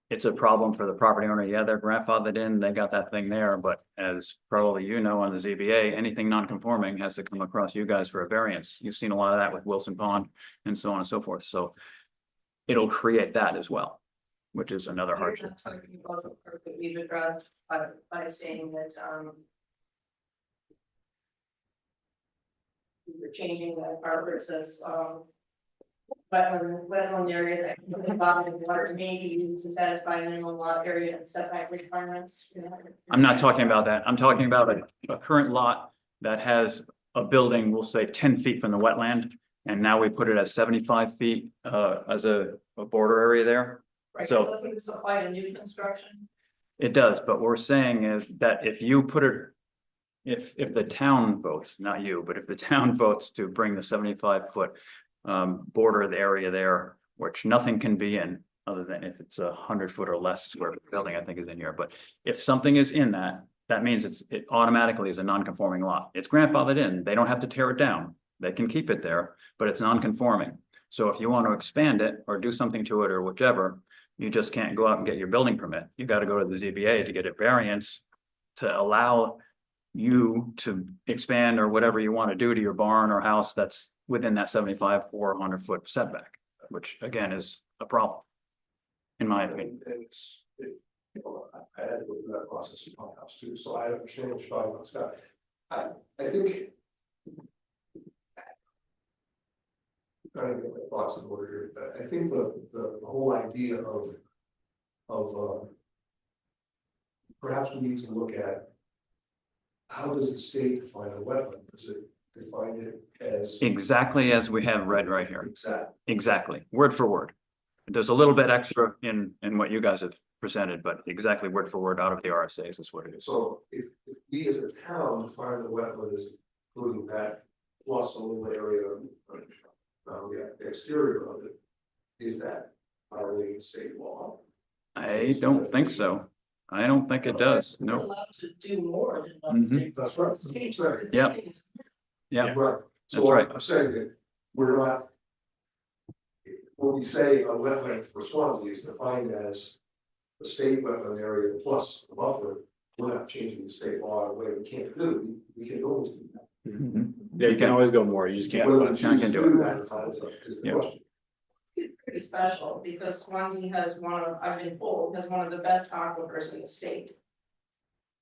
it's a problem for the property owner. Yeah, they're grandfathered in, they got that thing there, but as probably you know, on the ZBA, anything non-conforming has to come across you guys for a variance. You've seen a lot of that with Wilson Pond and so on and so forth. So it'll create that as well, which is another You're hardship. not talking about the part that we've addressed by saying that, we're changing that part where it says, wetland areas that include bodies of water may be used to satisfy minimum lot area and setback requirements. I'm not talking about that. I'm talking about a current lot that has a building, we'll say 10 feet from the wetland. And now we put it at 75 feet as a border area there. Right, So- doesn't this apply to new construction? It does, but what we're saying is that if you put it, if the town votes, not you, but if the town votes to bring the 75-foot border of the area there, which nothing can be in other than if it's 100 foot or less square foot building, I think is in here. But if something is in that, that means it automatically is a non-conforming lot. It's grandfathered in. They don't have to tear it down. They can keep it there, but it's non-conforming. So if you want to expand it or do something to it or whichever, you just can't go out and get your building permit. You got to go to the ZBA to get a variance to allow you to expand or whatever you want to do to your barn or house that's within that 75 or 100-foot setback, which again is a problem, in my opinion. And you know, I had to go through that process in my house too, so I understand what you're talking about, Scott. I think. Trying to get my thoughts in order here, but I think the whole idea of perhaps we need to look at how does the state define a wetland? Does it define it as? Exactly as we have read right here. Exactly. Exactly, word for word. There's a little bit extra in what you guys have presented, but exactly word for word out of the RSA's is what it is. So if we as a town define the wetland as including that plus a little area, the exterior of it, is that violating state law? I don't think so. I don't think it does, We're no. allowed to do more than what Mhm. state. That's right. State- That's right. Yeah. Yeah, Right, so That's right. I'm saying that we're not. When we say a wetland for Swanzey is defined as the state wetland area plus a buffer, we're not changing the state law in a way we can't do, we can always do that. Mhm. Yeah, you can always go more, you just can't. Whether but- we choose to do it. do that is the Yeah. question. It's pretty special because Swansea has I've been told, has one of the best aquifers in the state.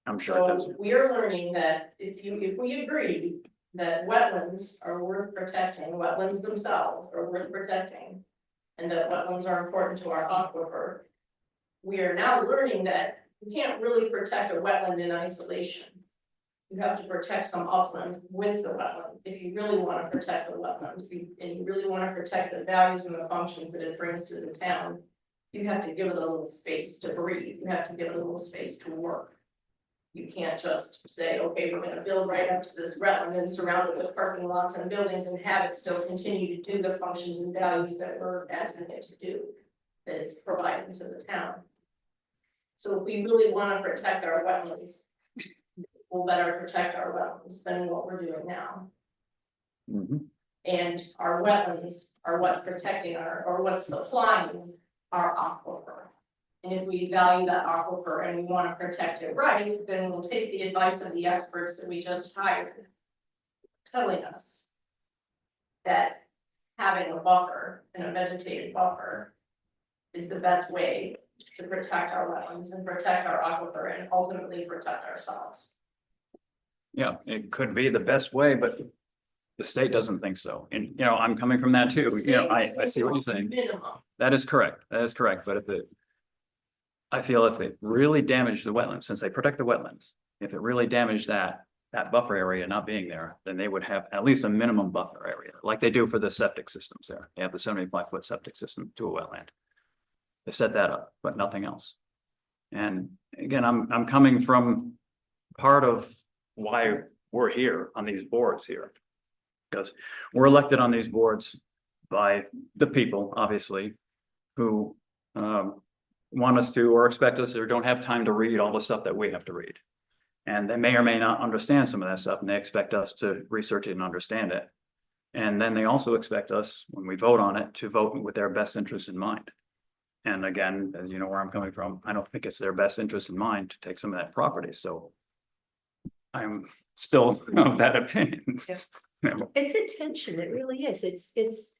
I'm sure it does. So we are learning that if we agree that wetlands are worth protecting, wetlands themselves are worth protecting. And that wetlands are important to our aquifer. We are now learning that you can't really protect a wetland in isolation. You have to protect some upland with the wetland, if you really wanna protect the wetland, and you really wanna protect the values and the functions that it brings to the town. You have to give it a little space to breathe, you have to give it a little space to work. You can't just say, okay, we're gonna build right up to this wetland and surround it with parking lots and buildings and have it still continue to do the functions and values that we're asking it to do. That it's providing to the town. So if we really wanna protect our wetlands, we'll better protect our wetlands than what we're doing now. Mhm. And our wetlands are what's protecting or what's supplying our aquifer. And if we value that aquifer and we wanna protect it right, then we'll take the advice of the experts that we just hired. Telling us that having a buffer and a vegetated buffer is the best way to protect our wetlands and protect our aquifer and ultimately protect ourselves. Yeah, it could be the best way, but the state doesn't think so. And, you know, I'm coming from that too. You know, I see what you're saying. Minimum. That is correct. That is correct. But I feel if it really damaged the wetlands, since they protect the wetlands, if it really damaged that buffer area not being there, then they would have at least a minimum buffer area, like they do for the septic systems there. They have the 75-foot septic system to a wetland. They set that up, but nothing else. And again, I'm coming from part of why we're here on these boards here. Because we're elected on these boards by the people, obviously, who want us to or expect us or don't have time to read all the stuff that we have to read. And they may or may not understand some of that stuff, and they expect us to research it and understand it. And then they also expect us, when we vote on it, to vote with their best interest in mind. And again, as you know where I'm coming from, I don't think it's their best interest in mind to take some of that property, so I'm still of that opinion. It's a tension, it really is, it's.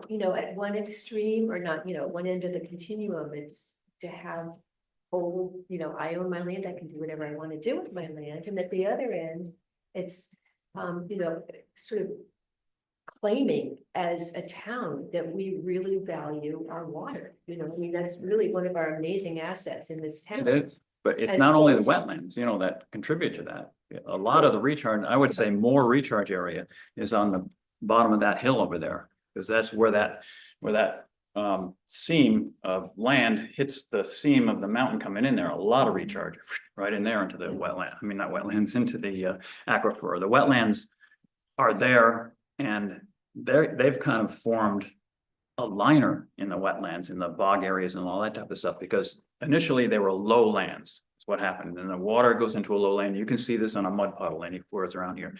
You know, at one extreme or not, you know, one end of the continuum, it's to have. Oh, you know, I own my land, I can do whatever I wanna do with my land, and at the other end, it's, you know, sort of. Claiming as a town that we really value our water, you know, I mean, that's really one of our amazing assets in this town. It is, but it's And not only the also- wetlands, you know, that contribute to that. A lot of the recharge, I would say more recharge area is on the bottom of that hill over there. Because that's where that seam of land hits the seam of the mountain coming in there, a lot of recharge right in there into the wetland, I mean, not wetlands, into the aquifer. The wetlands are there and they've kind of formed a liner in the wetlands, in the bog areas and all that type of stuff, because initially they were low lands. That's what happened. And the water goes into a lowland. You can see this on a mud puddle anywhere it's around here.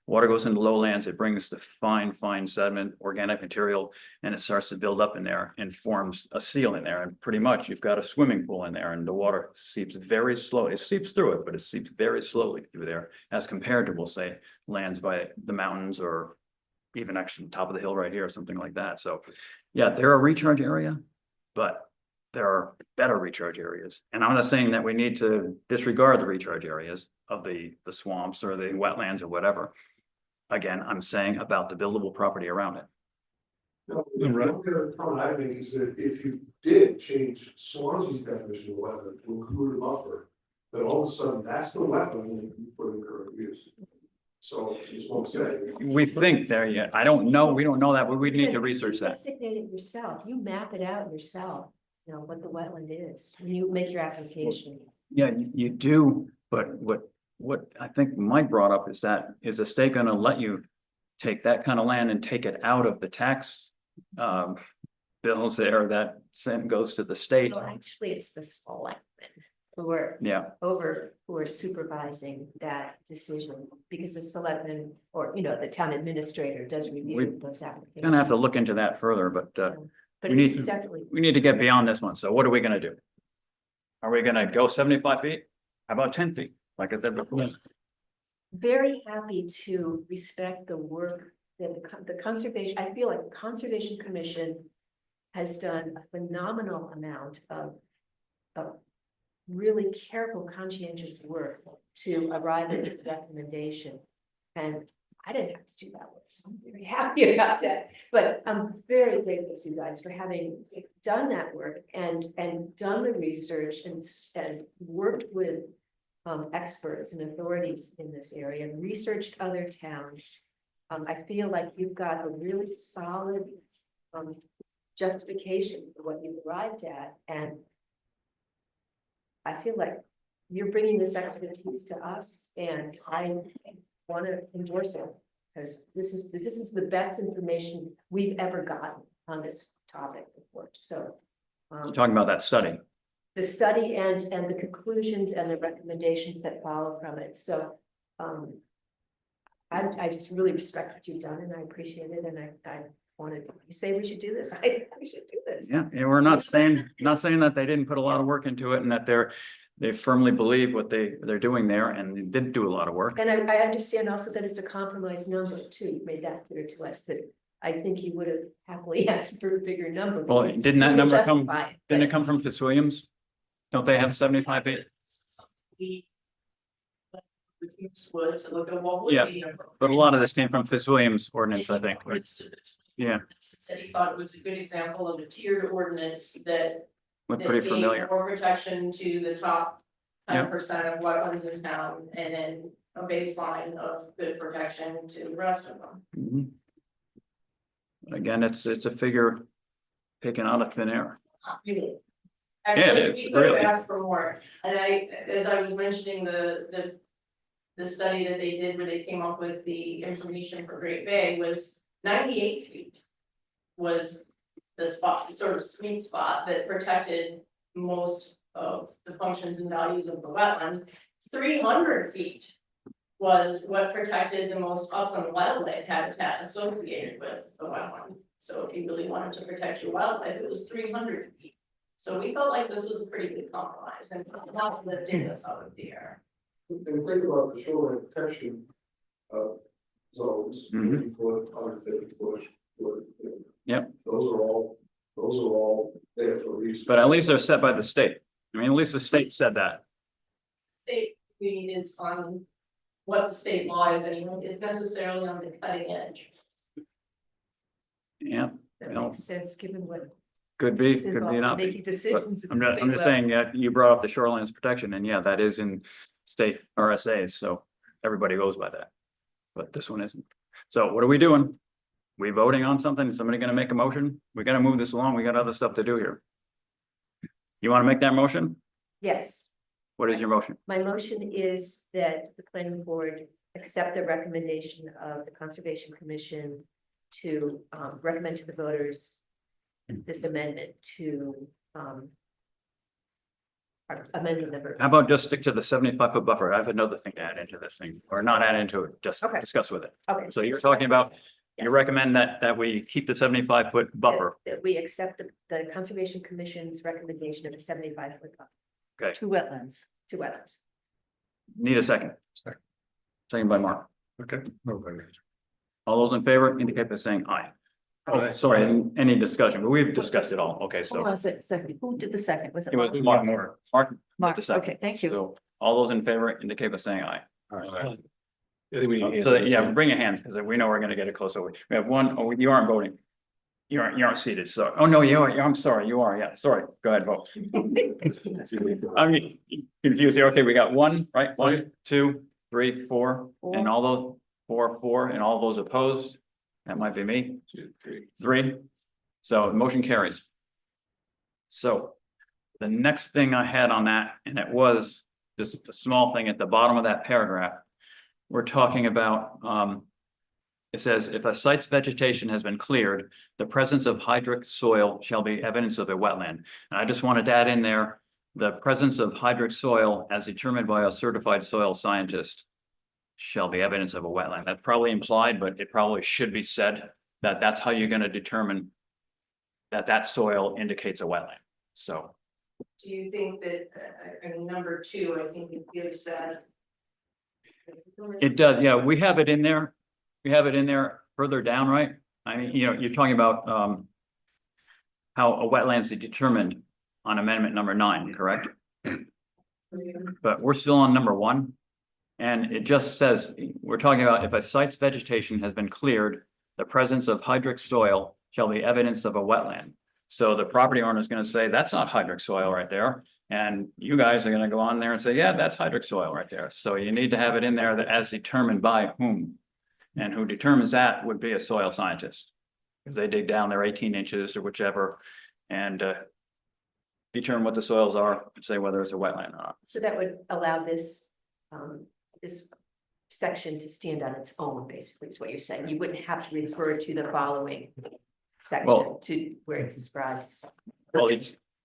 Water goes into lowlands, it brings the fine sediment, organic material, and it starts to build up in there and forms a seal in there. And pretty much you've got a swimming pool in there and the water seeps very slow. It seeps through it, but it seeps very slowly through there as compared to, we'll say, lands by the mountains or even actually top of the hill right here or something like that. So yeah, they're a recharge area, but there are better recharge areas. And I'm not saying that we need to disregard the recharge areas of the swamps or the wetlands or whatever. Again, I'm saying about the buildable property around it. No, the only other comment I make is that if you did change Swansea's definition of wetland to include a buffer, then all of a sudden that's the wetland that you put in current use. So I just want to say. We think there yet. I don't know. We don't know that, but we need to research that. Designate it yourself, you map it out yourself, you know, what the wetland is, when you make your application. Yeah, you do, but what I think Mike brought up is that, is the state gonna let you take that kind of land and take it out of the tax bills there that goes to the state? Well, actually, it's the selectmen who are Yeah, who are supervising that decision, because the selectmen, or, you know, the town administrator does review those applications. gonna have to look into that further, but But we it's need- definitely, we need to get beyond this one. So what are we gonna do? Are we gonna go 75 feet? How about 10 feet? Like I said before. very happy to respect the work that the conservation, I feel like the Conservation Commission has done a phenomenal amount of really careful, conscientious work to arrive at this recommendation. And I didn't have to do that work, so I'm very happy about that. But I'm very grateful to you guys for having done that work and done the research and worked with experts and authorities in this area, and researched other towns. I feel like you've got a really solid justification for what you've arrived at, and I feel like you're bringing this expertise to us, and I want to endorse it, because this is the best information we've ever gotten on this topic before. So You're talking about that study. the study and the conclusions and the recommendations that follow from it. So I just really respect what you've done, and I appreciate it, and I wanted, you say we should do this, I think we should do this. Yeah, and we're not saying that they didn't put a lot of work into it and that they firmly believe what they're doing there, and they did do a lot of work. And I understand also that it's a compromise number too. You made that clear to us, that I think you would have happily asked for a bigger number. Well, because didn't that you number justify come, it, didn't it but- come from Fitzwilliams? Don't they have 75 feet? We. Would to look at what would Yeah, be. But a lot of this came from Fitzwilliams ordinance, I think. Yeah. Said he thought it was a good example of a tiered ordinance that. We're that pretty gave familiar. More protection to the top Yeah. 10% of wetlands in town, and then a baseline of good protection to the rest of them. Mhm. Again, it's a figure taken out of thin air. Really. Yeah, Actually, it's we could have really- asked for more, and as I was mentioning, the study that they did where they came up with the information for Great Bay was 98 feet. Was the spot, sort of sweet spot that protected most of the functions and values of the wetland. 300 feet was what protected the most upland wildlife habitat associated with the wetland. So if you really wanted to protect your wildlife, it was 300 feet. So we felt like this was a pretty good compromise and not lifting this out of the air. And think about the shoreline protection zones, Mhm. 50 foot, 150 foot. Yep. Those are all there for a reason. But at least they're set by the state. I mean, at least the state said that. State read is on what the state law is anyway, is necessarily on the cutting edge. Yeah, That No. makes sense, given what could be, is could be involved in not. making But decisions. at I'm the just, state I'm just level. saying, yeah, you brought up the shoreline protection, and yeah, that is in state RSA's, so everybody goes by that. But this one isn't. So what are we doing? We voting on something? Is somebody gonna make a motion? We gotta move this along. We got other stuff to do here. You wanna make that motion? Yes, What is your motion? my motion is that the planning board accept the recommendation of the Conservation Commission to recommend to the voters this amendment to Amendment number. How about just stick to the 75-foot buffer? I have another thing to add into this thing, or not add into it, just Okay. discuss with it. Okay. So you're talking about, you recommend that we keep the 75-foot buffer. That we accept the Conservation Commission's recommendation of a 75-foot buffer To wetlands. to wetlands. Need a second? Second. Second by Mark. Okay. Nobody. All those in favor indicate by saying aye. Oh, sorry, any discussion, but we've discussed it all. Okay, Hold so on a second. Who did the second? Was it? it was Mark? Mark. Mark. did Mark, the second. okay, thank you. So all those in favor indicate by saying aye. All right. I think we need. So yeah, bring your hands because we know we're gonna get it close over. We have one, oh, you aren't voting. You aren't seated, so, oh, no, you are, I'm sorry, you are, yeah, sorry, go ahead, vote. I'm confused here, okay, we got one, right, 1, 2, 3, 4, and all those, 4, and all those opposed. That might be me, 2, 3. 3, so the motion carries. So the next thing I had on that, and it was just a small thing at the bottom of that paragraph. We're talking about, it says, if a site's vegetation has been cleared, the presence of hydric soil shall be evidence of a wetland. And I just wanted to add in there, the presence of hydric soil as determined by a certified soil scientist shall be evidence of a wetland. That's probably implied, but it probably should be said that that's how you're going to determine that that soil indicates a wetland. So Do you think that, I mean, number 2, I think it gives that. it does, yeah, we have it in there. We have it in there further down, right? I mean, you know, you're talking about how a wetlands is determined on amendment number 9, correct? But we're still on number 1. And it just says, we're talking about if a site's vegetation has been cleared, the presence of hydric soil shall be evidence of a wetland. So the property owner is going to say, that's not hydric soil right there. And you guys are going to go on there and say, yeah, that's hydric soil right there. So you need to have it in there that as determined by whom. And who determines that would be a soil scientist. Because they dig down their 18 inches or whichever and determine what the soils are and say whether it's a wetland or not. So that would allow this, this section to stand on its own, basically, is what you're saying. You wouldn't have to refer to the following section Well- to where it describes. Well,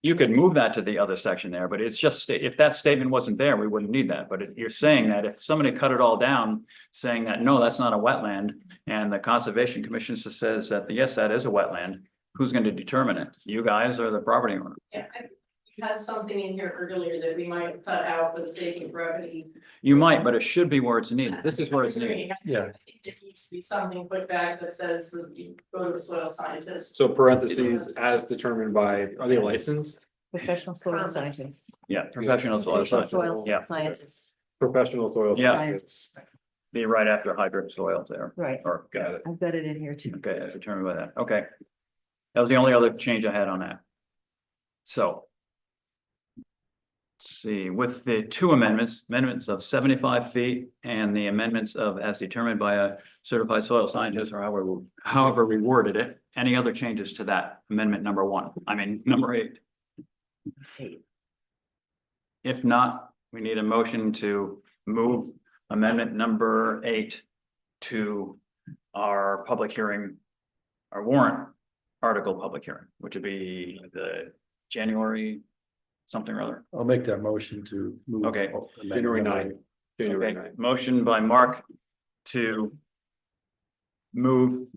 you could move that to the other section there, but it's just, if that statement wasn't there, we wouldn't need that. But you're saying that if somebody cut it all down, saying that, no, that's not a wetland, and the Conservation Commission just says that, yes, that is a wetland, who's going to determine it? You guys or the property owner? Yeah, I had something in here earlier that we might cut out for the sake of brevity. You might, but it should be where it's needed. This is where it's needed. Yeah. It needs to be something put back that says that you go to a soil scientist. So parentheses as determined by, are they licensed? Professional soil scientists. Yeah, professional soil Professional scientist. soil Yeah, scientists, Professional soil Yeah. scientists. be right after hydric soils there. right. Or, got it. I've got it in here too. Okay, as determined by that. Okay. That was the only other change I had on that. So. Let's see, with the 2 amendments of 75 feet and the amendments of as determined by a certified soil scientist or however we worded it, any other changes to that amendment number 1? I mean, number 8. If not, we need a motion to move amendment number 8 to our public hearing, our warrant article public hearing, which would be the January something or other. I'll make that motion to move. Okay. January 9th. January Okay, 9th. motion by Mark to move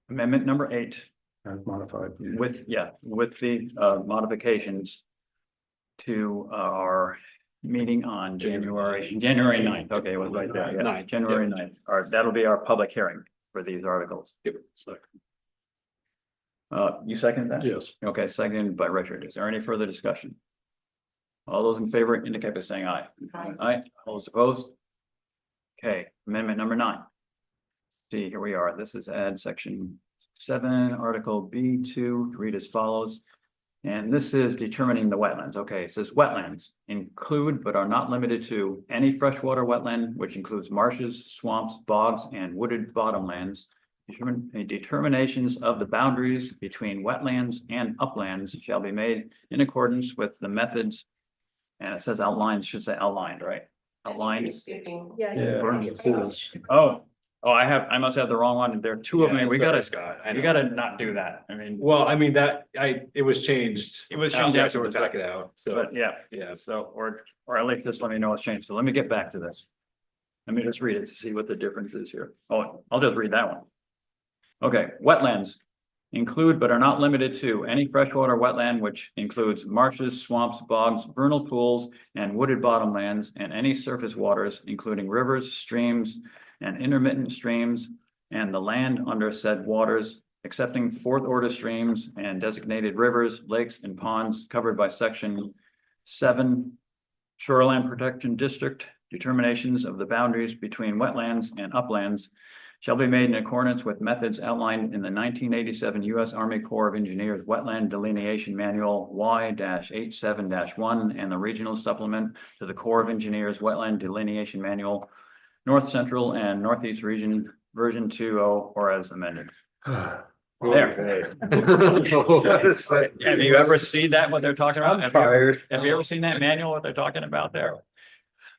amendment number 8 As modified. with, with the modifications to our meeting on January 9th. Okay, it was right there, yeah, 9th, January 9th. All right, that'll be our public hearing for these articles. You second that? Yes. Okay, seconded by Richard. Is there any further discussion? All those in favor indicate by saying aye. Aye, all those opposed? Okay, amendment number 9. See, here we are. This is add section 7, article B2, read as follows. And this is determining the wetlands. Okay, it says wetlands include but are not limited to any freshwater wetland, which includes marshes, swamps, bogs, and wooded bottomlands. Determinations of the boundaries between wetlands and uplands shall be made in accordance with the methods. And it says outlines, should say outlined, right? Outlined. Skipping. Yeah. Yeah. Oh, Oh, I must have the wrong one. There are two of Yeah, them. We sorry, gotta, Scott, I you know. gotta not do that. I mean, Well, I mean, it was changed. It was changed after we afterwards, took it out, so, but yeah, yeah. so, or at least just let me know what's changed. So let me get back to this. Let me just read it to see what the difference is here. Oh, I'll just read that one. Okay, wetlands include but are not limited to any freshwater wetland which includes marshes, swamps, bogs, vernal pools, and wooded bottomlands, and any surface waters, including rivers, streams, and intermittent streams, and the land under said waters, excepting fourth order streams and designated rivers, lakes, and ponds covered by section 7 Shoreline Protection District. Determinations of the boundaries between wetlands and uplands shall be made in accordance with methods outlined in the 1987 U.S. Army Corps of Engineers Wetland Delineation Manual Y-87-1 and the regional supplement to the Corps of Engineers Wetland Delineation Manual, North Central and Northeast Region, version 2.0, or as amended. There. Have you ever seen that, what they're talking about? I'm tired. Have you ever seen that manual, what they're talking about there?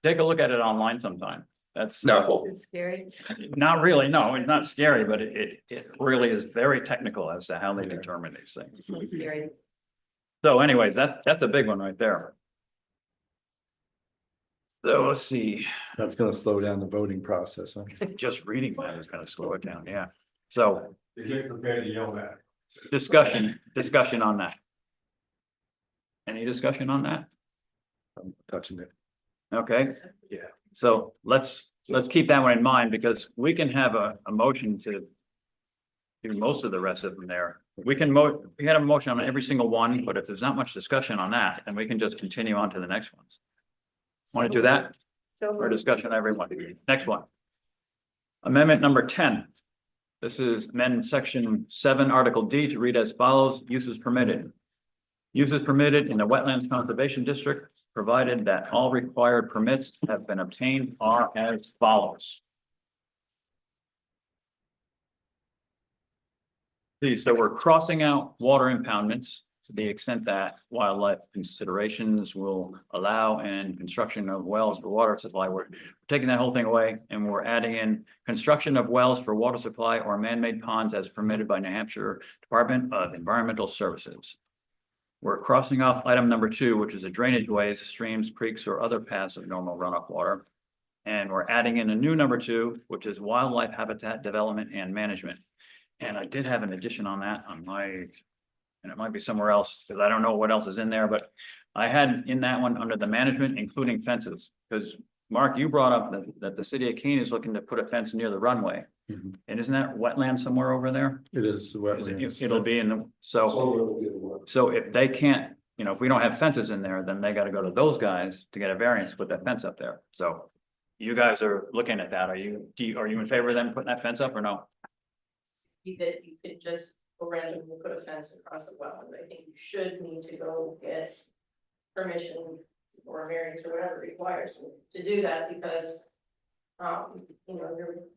Take a look at it online sometime. That's. No. Is it scary? Not really, no, it's not scary, but it really is very technical as to how they determine these things. It's not scary. So anyways, that's a big one right there. So let's see, That's gonna slow down the voting process, huh? just reading that is gonna slow it down, yeah. So They get prepared to yell at. discussion on that. Any discussion on that? I'm touching it. Okay. Yeah. So let's keep that one in mind because we can have a motion to do most of the rest of them there. We had a motion on every single one, but if there's not much discussion on that, then we can just continue on to the next ones. Want to do that? So. Or discussion on everyone? Next one. Amendment number 10. This is amend section 7, article D to read as follows: uses permitted. Uses permitted in the Wetlands Conservation District, provided that all required permits have been obtained, are as follows. See, so we're crossing out water impoundments to the extent that wildlife considerations will allow and construction of wells for water supply. We're taking that whole thing away and we're adding in construction of wells for water supply or man-made ponds as permitted by New Hampshire Department of Environmental Services. We're crossing off item number 2, which is a drainage ways, streams, creeks, or other paths of normal runoff water. And we're adding in a new number 2, which is wildlife habitat development and management. And I did have an addition on that on my, and it might be somewhere else because I don't know what else is in there, but I had in that one under the management, including fences, because Mark, you brought up that the city of Keene is looking to put a fence near the runway. Mhm. And isn't that wetland somewhere over there? It is wetlands. It'll be in the, so. So it'll be the one. So if they can't, if we don't have fences in there, then they gotta go to those guys to get a variance, to put that fence up there. So you guys are looking at that. Are you in favor of them putting that fence up or no? That you could just randomly put a fence across the wetland. I think you should need to go get permission or a variance or whatever it requires to do that because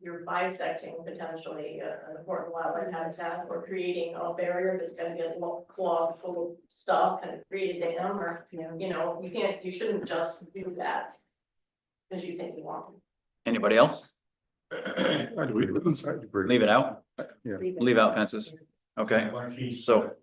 you're bisecting potentially an important wildlife habitat or creating a barrier that's gonna get clogged full of stuff and create a dam or, you shouldn't just do that because you think you want to. Anybody else? I'd agree. Leave it out? Leave out fences? Okay, so.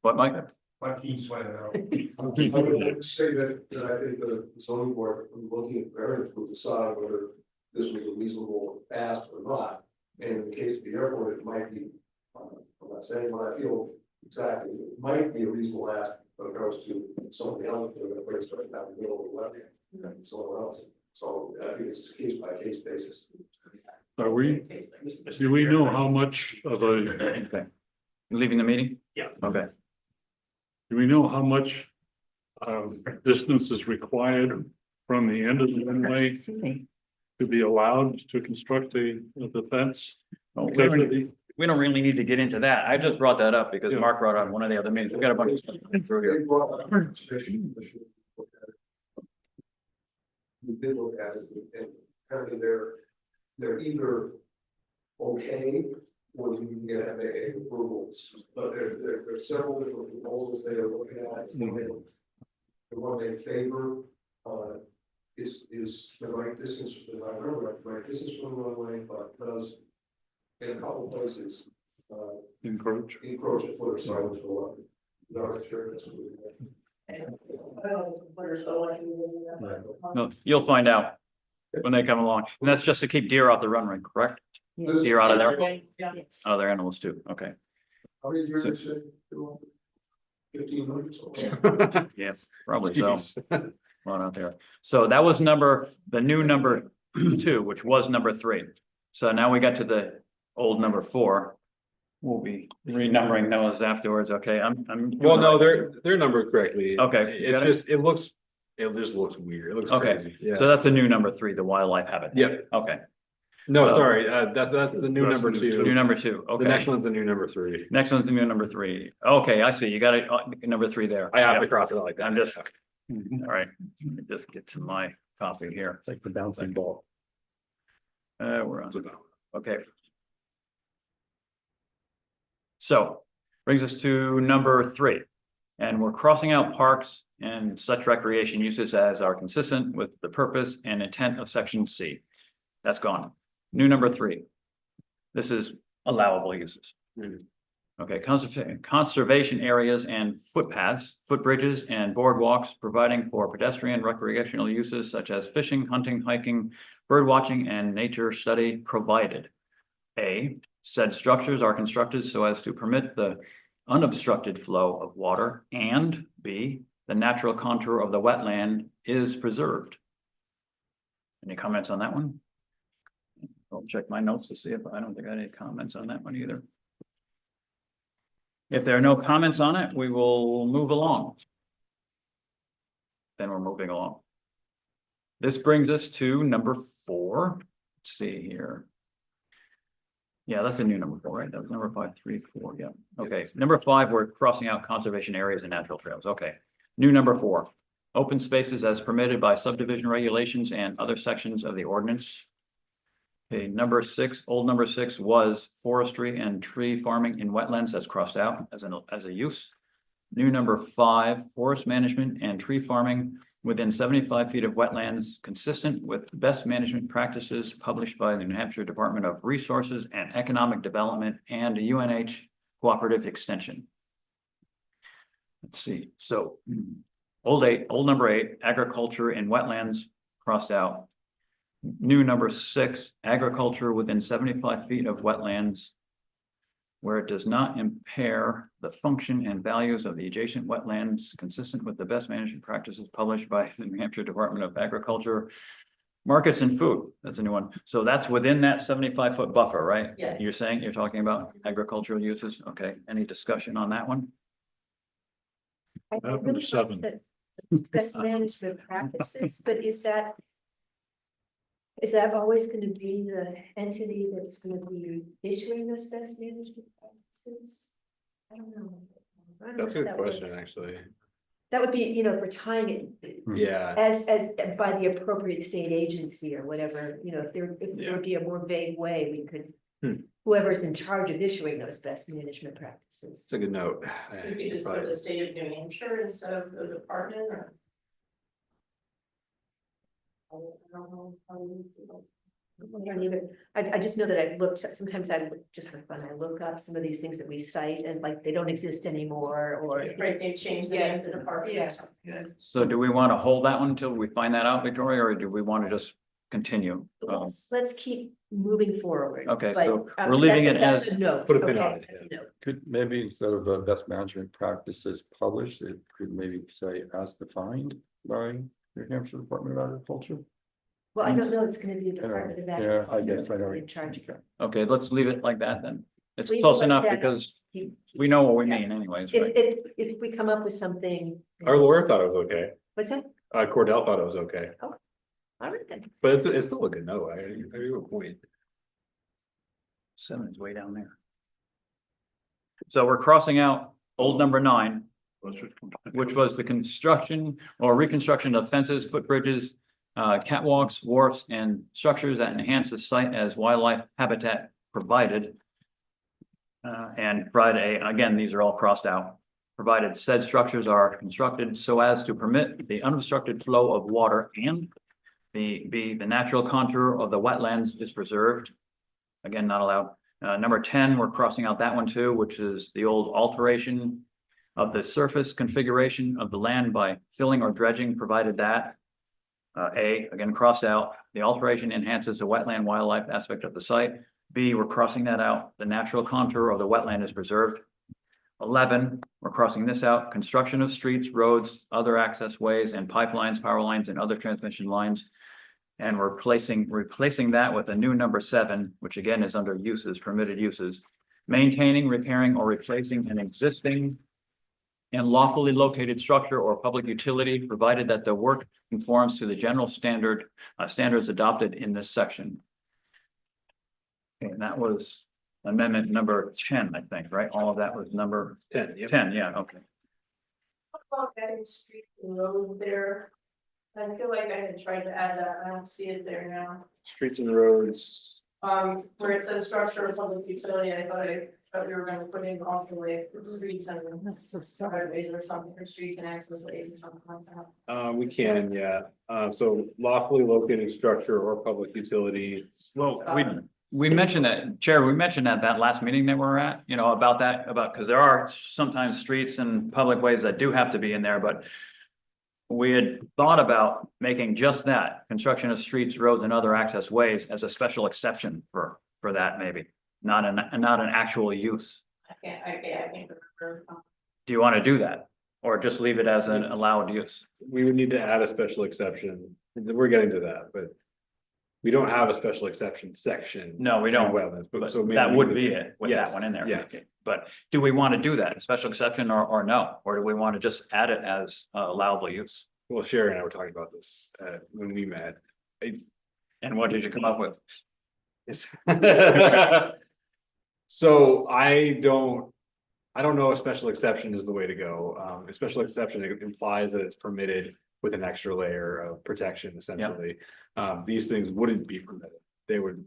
What, Mike? My team sweated out. I would say that I think the zoning board, when looking at variance, will decide whether this was a reasonable ask or not. And in the case of the airport, it might be, I'm not saying what I feel exactly, it might be a reasonable ask, but it goes to somebody else, they're gonna place right down the middle of the levy, and someone else. So I think it's a case by case basis. Are we, do we know how much of a, Okay. Leaving the meeting? Yeah. Okay. do we know how much distance is required from the end of the runway to be allowed to construct the fence? Well, we don't really need to get into that. I just brought that up because Mark brought up one of the other meetings. We've got a bunch of stuff through here. They brought up a suspicion, we should look at it. We did look at it, and apparently they're either okay, or you can get FAA approvals, but there are several different proposals they are looking at. The one they favor, is the right distance, if I remember right, the right distance from the runway, but does in a couple places, Encroach. encroach a foot or so into the water. No, that's very, that's what No, you'll find out when they come along. And that's just to keep deer off the runway, correct? This- Deer out of there, Yes. other animals too, okay. How many years did you say? 1,500. Yes, probably so. Jeez. Run out there. So that was the new number 2, which was number 3. So now we got to the old number 4. We'll be renumbering those afterwards, okay, I'm. Well, no, they're numbered correctly. Okay, you got it? It just looks weird. It looks Okay, crazy. Yeah. so that's a new number 3, the wildlife habitat. Yep. Okay, No, So- sorry, that's the new That's number the new new 2. number 2, The okay. next one's the new number 3. Next one's the new number 3. Okay, I see, you got it, number 3 there. I have Yep. to cross it out like that. I'm just, all right, let me just get to my copy here. It's like the bouncing ball. We're on, okay. So, brings us to number 3. And we're crossing out parks and such recreation uses as are consistent with the purpose and intent of section C. That's gone. New number 3. This is allowable uses. Okay, conservation areas and footpaths, footbridges and boardwalks, providing for pedestrian recreational uses such as fishing, hunting, hiking, bird watching, and nature study, provided. A, said structures are constructed so as to permit the unobstructed flow of water, and B, the natural contour of the wetland is preserved. Any comments on that one? I'll check my notes to see if I don't think I had any comments on that one either. If there are no comments on it, we will move along. Then we're moving along. This brings us to number 4. Let's see here. Yeah, that's a new number 4, right? That was number 5, 3, 4. Yeah. Okay. Number 5, we're crossing out conservation areas and natural trails. Okay. New number 4, open spaces as permitted by subdivision regulations and other sections of the ordinance. Okay, number 6, old number 6 was forestry and tree farming in wetlands. That's crossed out as a use. New number 5, forest management and tree farming within 75 feet of wetlands, consistent with best management practices published by the New Hampshire Department of Resources and Economic Development and UNH Cooperative Extension. Let's see, so old number 8, agriculture in wetlands, crossed out. New number 6, agriculture within 75 feet of wetlands, where it does not impair the function and values of the adjacent wetlands, consistent with the best management practices published by the New Hampshire Department of Agriculture, Markets and Food. That's a new one. So that's within that 75-foot buffer, right? Yeah. You're talking about agricultural uses. Okay. Any discussion on that one? I Number really like 7. the best management practices, but is that always gonna be the entity that's gonna be issuing those best management practices? I don't know. I don't know That's a how good that question, works. actually. That would be, if we're tying it Yeah. as by the appropriate state agency or whatever, if there would be a more vague way, we could. Whoever's in charge of issuing those best management practices. It's a good note. Could you just put the state of New Hampshire instead of the department or? I don't know how you do I don't even, I just know that I've looked, sometimes I look just for fun, I look up some of these things that we cite and like they don't exist anymore or. it. Right, they've changed the name of the department or Yeah. something. So do we want to hold that one until we find that out, Victoria, or do we want to just continue? Let's keep moving forward. Okay, but, so we're leaving that's it a note. Put a pin Okay, on it, that's a note. Could maybe instead of best management practices published, it could maybe say as defined by New Hampshire Department of Agriculture. Well, I don't know, it's gonna be a Department of Yeah, I Agriculture guess I know. in charge. Okay, let's leave it like that then. It's Leave it close like enough that. because Keep- we know what we Yeah. mean anyways, If, right? if we come up with something. Our lawyer thought it was okay. What's that? Cordell thought it was okay, All right then. but it's still a good note. I agree with point. 7 is way down there. So we're crossing out old number 9, which was the construction or reconstruction of fences, footbridges, catwalks, wharfs, and structures that enhance the site as wildlife habitat provided. And Friday, again, these are all crossed out. Provided said structures are constructed so as to permit the unobstructed flow of water and The natural contour of the wetlands is preserved. Again, not allowed. Number 10, we're crossing out that one too, which is the old alteration of the surface configuration of the land by filling or dredging, provided that. A, again, crossed out, the alteration enhances the wetland wildlife aspect of the site. B, we're crossing that out, the natural contour of the wetland is preserved. 11, we're crossing this out, construction of streets, roads, other access ways and pipelines, power lines and other transmission lines. And we're replacing that with a new number 7, which again is under uses, permitted uses. Maintaining, repairing or replacing an existing and lawfully located structure or public utility, provided that the work conforms to the general standards adopted in this section. Okay, and that was amendment number 10, I think, right? All of that was number 10, yep. 10, yeah, okay. How about adding street and road there? I feel like I had tried to add that, I don't see it there now. Streets and roads, Where it says structure of public utility, I thought we were gonna put in alternate streets and highways or something, or streets and access ways or something like that. we can, yeah, so lawfully located structure or public utility. Well, we mentioned that, Chair, we mentioned at that last meeting that we were at, you know, about that, because there are sometimes streets and public ways that do have to be in there, but we had thought about making just that, construction of streets, roads and other access ways as a special exception for that maybe, not an actual use. I can't remember. Do you want to do that? Or just leave it as an allowed use? We would need to add a special exception, we're getting to that, but. We don't have a special exception section. No, we don't. in Wetlands, but But so maybe that we would could- be it with Yes, that one in there. yeah. Okay. But do we want to do that, a special exception or no? Or do we want to just add it as allowable use? Well, Sherry and I were talking about this, when we met. And what did you come up with? So I don't know if special exception is the way to go. A special exception implies that it's permitted with an extra layer of protection, essentially. These things wouldn't be permitted. They would,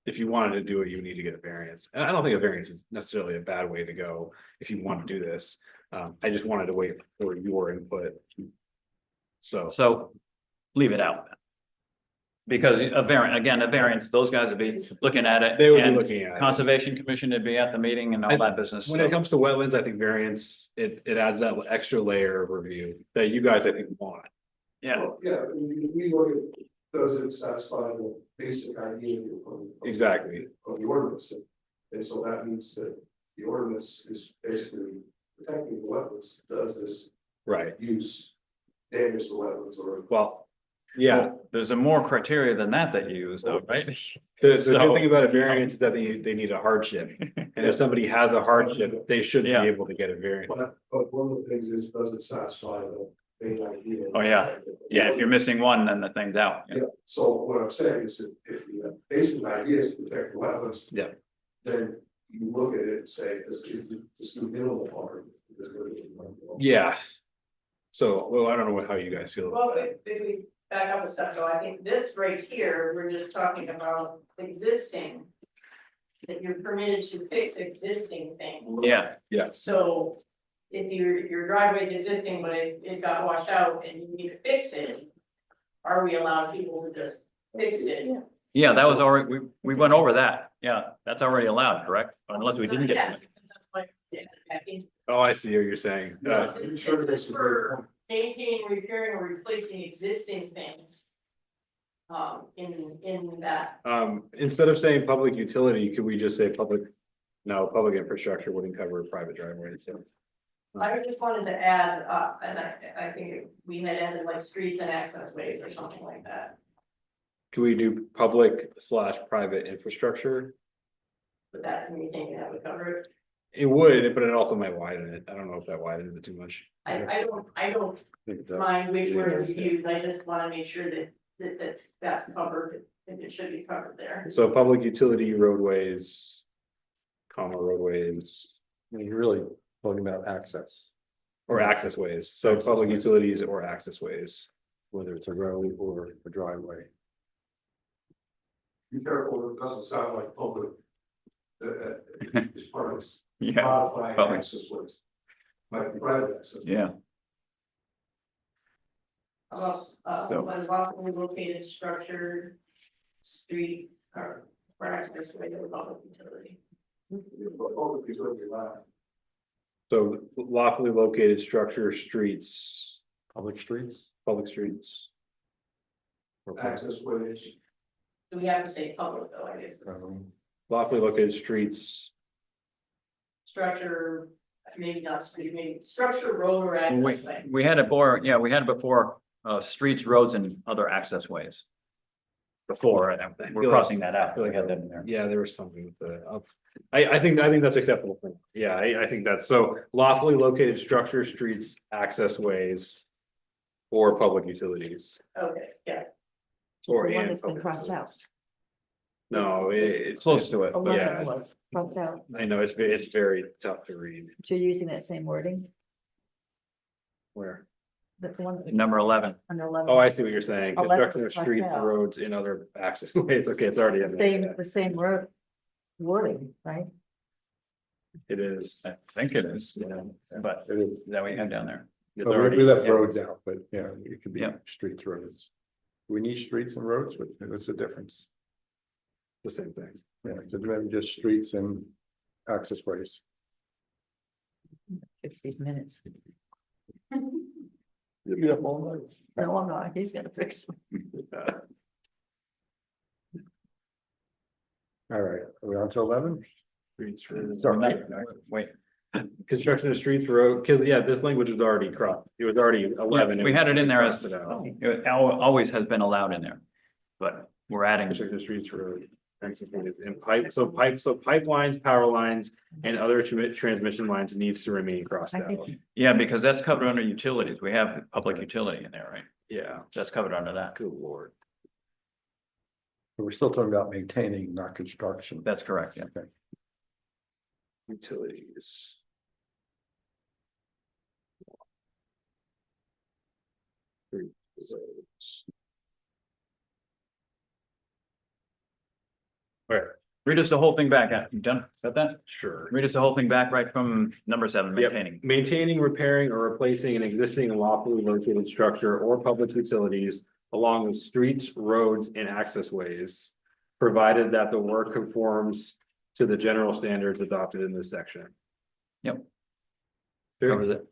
if you wanted to do it, you would need to get a variance. And I don't think a variance is necessarily a bad way to go if you want to do this. I just wanted to wait for your input. So Leave it out. Because a variance, those guys would be looking at it. they would be and looking at it. Conservation Commission would be at the meeting and all that business. When it comes to wetlands, I think variance, it adds that extra layer of review that you guys, I think, want. Yeah, Well, yeah, we look at, does it satisfy the basic idea of Exactly. of the ordinance? And so that means that the ordinance is basically protecting the wetlands. Does this Right. use damage the wetlands or? Well, yeah, well, there's a more criteria than that you use though, right? the So- good thing about a variance is that they need a hardship. And if somebody has a hardship, they should be Yeah. able to get a variance. But one of the things is, does it satisfy the main idea? Oh, yeah. Yeah, if you're missing one, then the thing's out. Yeah, so what I'm saying is that if the basic idea is to protect the wetlands. Yeah. Then you look at it and say, this is too minimal harm. Yeah. So, well, I don't know how you guys feel Well, about that. if we back up a step though, I think this right here, we're just talking about existing. That you're permitted to fix existing things. Yeah, So if your driveway's existing, but it got washed out and you need to fix it. Are we allowing people to just fix it? yeah, that was already, we went over that. Yeah, that's already allowed, correct? Unless we didn't get Yeah, to it. because that's why, yeah, I think. Oh, I see what you're saying. This is for maintaining, repairing or replacing existing things. In that, Instead of saying public utility, could we just say public? No, public infrastructure wouldn't cover private driveways, so. I just wanted to add, and I think we had added like streets and access ways or something like that. Can we do public/private infrastructure? But that, you think that would cover it? It would, but it also might widen it. I don't know if that widens it too much. I don't think that- mind which words you use, I just wanna make sure that's covered, and it should be covered there. So public utility roadways. Comma roadways I mean, you're really talking about access, or access ways. So Access public ways. utilities or access ways. whether it's a road or a driveway. Be careful, it doesn't sound like public. It's part of Yeah, modifying public. access ways. Might be private access. yeah. About, So- when lawfully located structure, street, or access way to a public utility. Oh, it's gonna be loud. So lawfully located structure, streets, Public streets. public streets. Access ways. Do we have to say public though, I guess, Lawfully located streets, structure, maybe not street, maybe structure, road or We, access way. we had it before, yeah, we had it before, streets, roads and other access ways. Before, and we're crossing that out, we had that in there. yeah, there was something with the, I think that's acceptable. For me. Yeah, I think that's, so lawfully located structure, streets, access ways. Or public utilities. Okay, yeah, Or The one and that's been public crossed utilities. out. No, it's Close to it, but yeah. 11 was crossed out, I know, it's very tough to read. so you're using that same wording, Where? that's the one. that's number 11. Under 11. Oh, I see what you're saying. 11 Construction of was crossed streets, out. roads and other access ways. Okay, it's already in there. The same word, wording, right? It is. I think it is, Yeah. but It is. is that what you have down there? It's But already- we left yeah. roads out, but yeah, it could be Yeah. streets, roads. We need streets and roads, what's the difference? The same thing. Yeah, so maybe just streets and access ways. Fix these minutes. You'll be up all night. No, I'm not, he's gonna fix them. All right, are we on to 11? Streets, roads. Sorry. Wait, Construction of streets, road, because yeah, this language was already cropped. It was already 11. we had it in there as, Crossed it out. it always has been allowed in there. But we're adding, Construction of streets, road. And pipelines, power lines, and other transmission lines needs to remain crossed I out. think yeah, because that's covered under utilities. We have public utility in there, right? Yeah, That's covered under that. good lord. But we're still talking about maintaining, not construction. That's correct, yeah. Okay. Utilities. All right, read us the whole thing back. You done? Got that? Sure. Read us the whole thing back right from number 7, Yep. maintaining. Maintaining, repairing, or replacing an existing lawfully located structure or public utilities along with streets, roads, and access ways, provided that the work conforms to the general standards adopted in this section. Yep. Sure. Covers it.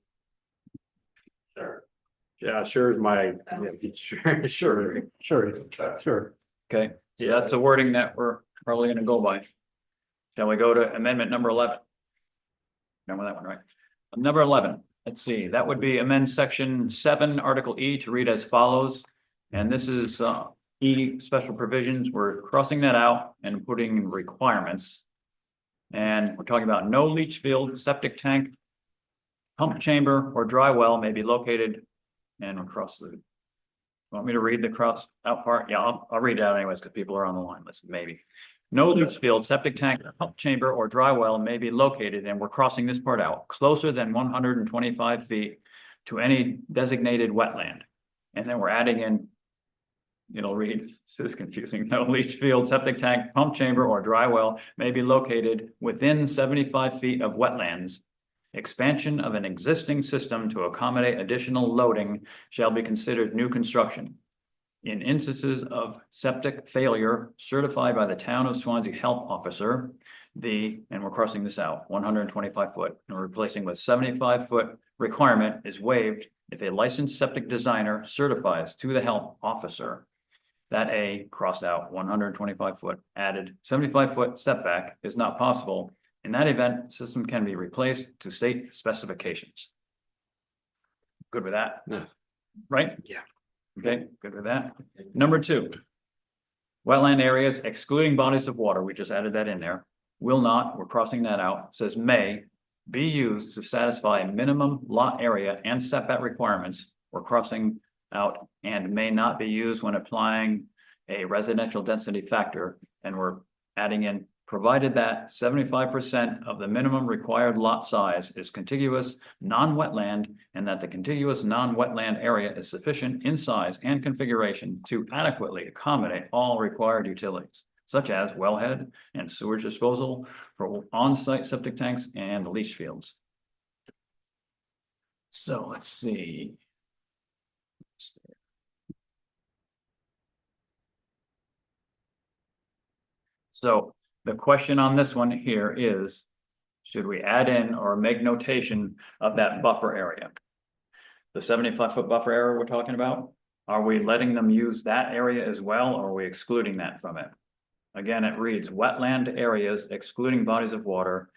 Sure. Yeah, sure is my, yeah, sure. Sure. Okay, so that's the wording that we're probably gonna go by. Shall we go to amendment number 11? Remember that one, right? Number 11, let's see, that would be amend section 7, article E to read as follows. And this is E, special provisions. We're crossing that out and putting requirements. And we're talking about no leach field, septic tank, pump chamber, or dry well may be located. And across the. Want me to read the cross out part? Yeah, I'll read it out anyways, because people are on the line, listen, maybe. No leach field, septic tank, pump chamber, or dry well may be located, and we're crossing this part out, closer than 125 feet to any designated wetland. And then we're adding in. It'll read, this is confusing, no leach field, septic tank, pump chamber, or dry well may be located within 75 feet of wetlands. Expansion of an existing system to accommodate additional loading shall be considered new construction. In instances of septic failure certified by the town of Swanzey health officer, and we're crossing this out, 125 foot, and replacing with 75 foot requirement is waived if a licensed septic designer certifies to the health officer that a crossed out 125 foot added 75 foot setback is not possible. In that event, system can be replaced to state specifications. Good with that? Yeah. Right? Yeah. Okay, good with that. Number 2. Wetland areas excluding bodies of water, we just added that in there, will not, we're crossing that out, it says may be used to satisfy minimum lot area and setback requirements. We're crossing out and may not be used when applying a residential density factor, and we're adding in provided that 75% of the minimum required lot size is contiguous, non-wetland, and that the contiguous non-wetland area is sufficient in size and configuration to adequately accommodate all required utilities, such as wellhead and sewage disposal for on-site septic tanks and leach fields. So let's see. So the question on this one here is, should we add in or make notation of that buffer area? The 75-foot buffer area we're talking about, are we letting them use that area as well, or are we excluding that from it? Again, it reads, wetland areas excluding bodies of water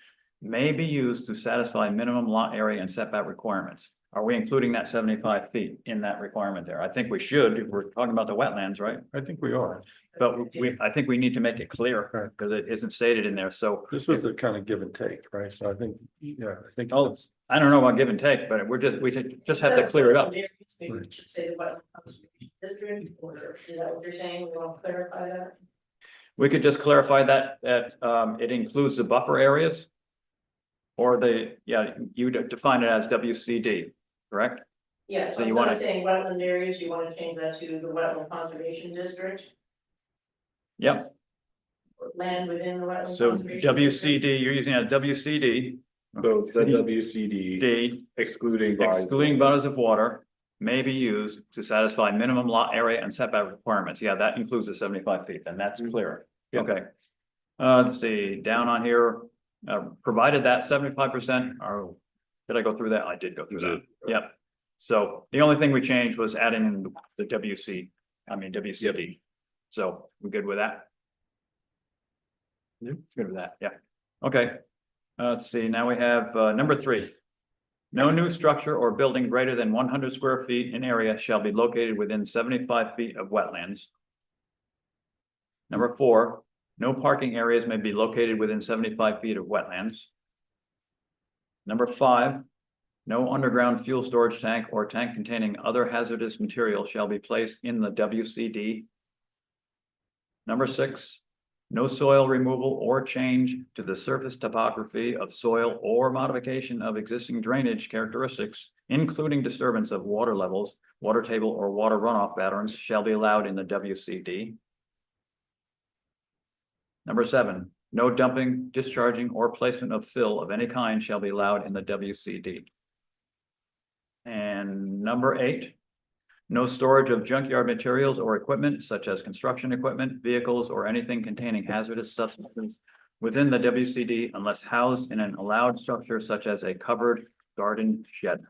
may be used to satisfy minimum lot area and setback requirements. Are we including that 75 feet in that requirement there? I think we should, if we're talking about the wetlands, right? I think we are. But I think we need to make it clear, Right. because it isn't stated in there, so. This was the kind of give and take, right? So I think, yeah, I think. Oh, I don't know about give and take, but we should just have to clear it up. Maybe we should say the wetland conservation district, or is that what you're saying? We want to clarify that? We could just clarify that, it includes the buffer areas. Or you define it as WCD, correct? Yeah, So so you instead wanna- of saying wetland areas, you want to change that to the wetland conservation district, Yep, or land within the wetland. so conservation district? WCD, you're using a WCD. So it's the WCD D, excluding bodies. excluding bodies of water, may be used to satisfy minimum lot area and setback requirements. Yeah, that includes the 75 feet, and that's clear. Yeah. Okay. Let's see, down on here, provided that 75%, or did I go through that? I did go through that. Yep. So the only thing we changed was adding in the WCD. So we good with that? Yeah. Good with that, yeah. Okay. Let's see, now we have number 3. No new structure or building greater than 100 square feet in area shall be located within 75 feet of wetlands. Number 4, no parking areas may be located within 75 feet of wetlands. Number 5, no underground fuel storage tank or tank containing other hazardous material shall be placed in the WCD. Number 6, no soil removal or change to the surface topography of soil or modification of existing drainage characteristics, including disturbance of water levels, water table, or water runoff patterns shall be allowed in the WCD. Number 7, no dumping, discharging, or placement of fill of any kind shall be allowed in the WCD. And number 8, no storage of junkyard materials or equipment such as construction equipment, vehicles, or anything containing hazardous substances within the WCD unless housed in an allowed structure such as a covered garden shed.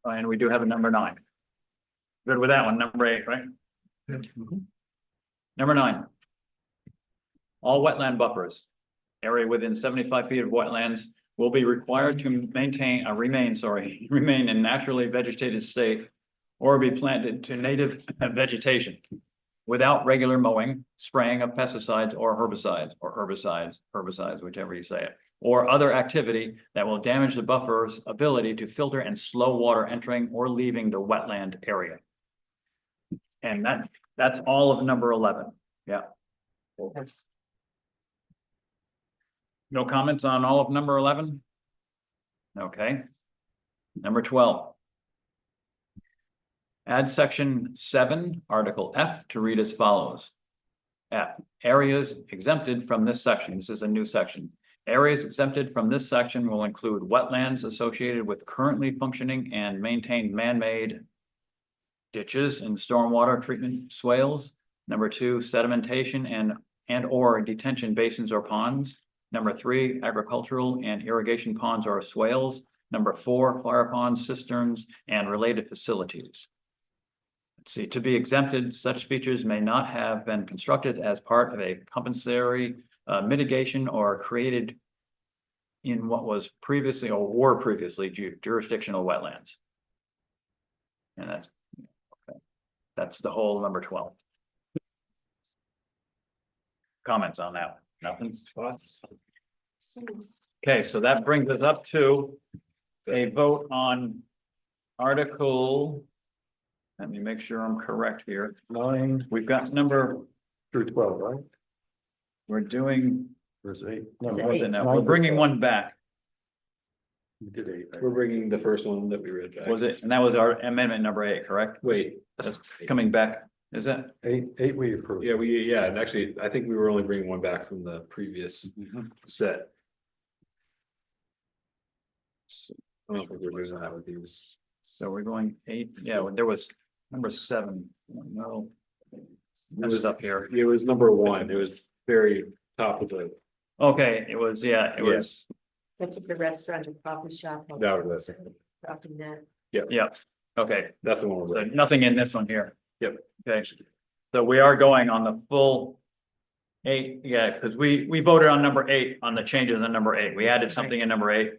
And we do have a number 9. Good with that one, number 8, right? Number 9. All wetland buffers, area within 75 feet of wetlands, will be required to remain in naturally vegetated state or be planted to native vegetation without regular mowing, spraying of pesticides or herbicides, whichever you say it, or other activity that will damage the buffer's ability to filter and slow water entering or leaving the wetland area. And that's all of number 11. Yeah. No comments on all of number 11? Okay. Number 12. Add section 7, article F to read as follows. F, areas exempted from this section. This is a new section. Areas exempted from this section will include wetlands associated with currently functioning and maintained man-made ditches and stormwater treatment swales. Number 2, sedimentation and or detention basins or ponds. Number 3, agricultural and irrigation ponds or swales. Number 4, fire ponds, cisterns, and related facilities. Let's see, to be exempted, such features may not have been constructed as part of a compensatory mitigation or created in what was previously or were previously jurisdictional wetlands. And that's the whole number 12. Comments on that? Nothing? Okay, so that brings us up to a vote on article. Let me make sure I'm correct here. 9, we've got number Through 12, right? we're doing, There's 8. what was it now? We're bringing one back. We did 8. I We're think. bringing the first one that we read back. Was it? And that was our amendment number 8, correct? Wait. That's coming back, is it? 8 we approved. Yeah, and actually, I think we were only bringing one back from the previous set. I don't think we're doing that with these. So we're going 8, yeah, there was number 7, no. messed up here. It was number one, it was very top of the, Okay, it was, yeah, it Yeah. was, Such as a restaurant or coffee shop. That was Dropping that. yeah, okay, that's the one. we're so right. nothing in this one here. Yep. Okay, so we are going on the full. 8, yeah, because we voted on number 8 on the changes in number 8. We added something in number 8.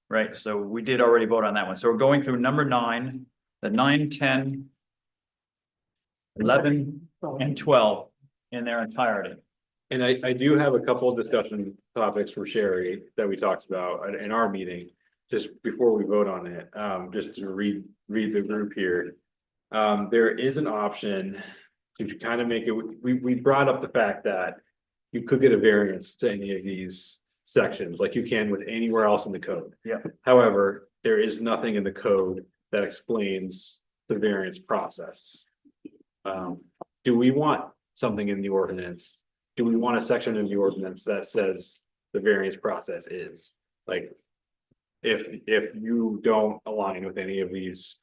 Right, so we did already vote on that one. So we're going through number 9, the 9, 10. 11 and 12 in their entirety. And I do have a couple of discussion topics from Sherry that we talked about in our meeting. Just before we vote on it, just to read the group here. There is an option to kind of make it, we brought up the fact that you could get a variance to any of these sections, like you can with anywhere else in the code. Yeah. However, there is nothing in the code that explains the variance process. Do we want something in the ordinance? Do we want a section in the ordinance that says the variance process is? Like, if you don't align with any of these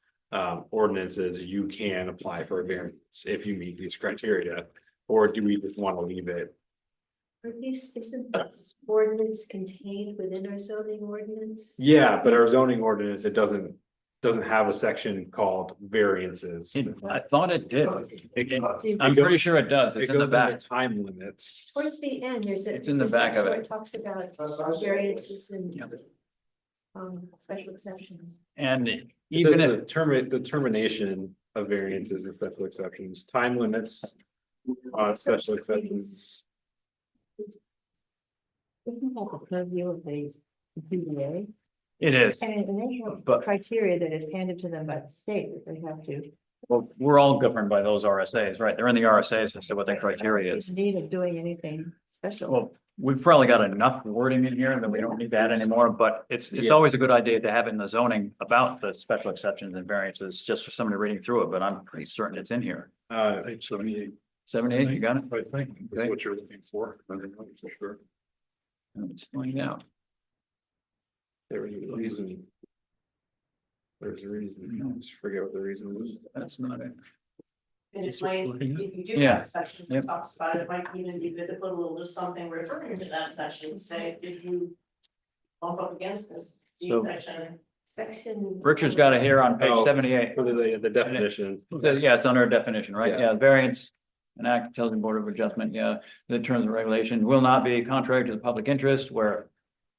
ordinances, you can apply for a variance if you meet these criteria. Or do we just want to leave it? Isn't this ordinance contained within our zoning ordinance? Yeah, but our zoning ordinance, it doesn't have a section called variances. I thought it did. It I'm pretty sure it does. It's in the goes back. into time limits. Towards the end, there's a. It's in the there's a back of section where it. Talks about That's what I said. variances and. Yeah. Special exceptions. And Even even if, the termination of variances and special exceptions, time limits, special exceptions. Isn't that the purview of the ZBA? it is, And they have But- criteria that is handed to them by the state that they have to. well, we're all governed by those RSAs, right? They're in the RSAs as to what their criteria is. In need of doing anything special. Well, we've probably got enough wording in here that we don't need to add anymore, but it's Yeah. always a good idea to have it in the zoning about the special exceptions and variances, just for somebody reading through it, but I'm pretty certain it's in here. 878, 78, you got it? I think, Okay. that's what you're looking for. I don't know for sure. Let's find out. There was a reason. There's a reason, I just forget what the reason was. That's not it. And it might, if you do Yeah. that section Yep. that talks about it, it might even be good to put a little something referring to that section, say if you. Bump up against this So- section. Section. Richard's got it here on page Oh. 78. For the definition. Yeah, it's under a definition, right? Yeah. Yeah, variance. An act tells the Board of Adjustment, yeah, the terms and regulation will not be contrary to the public interest where.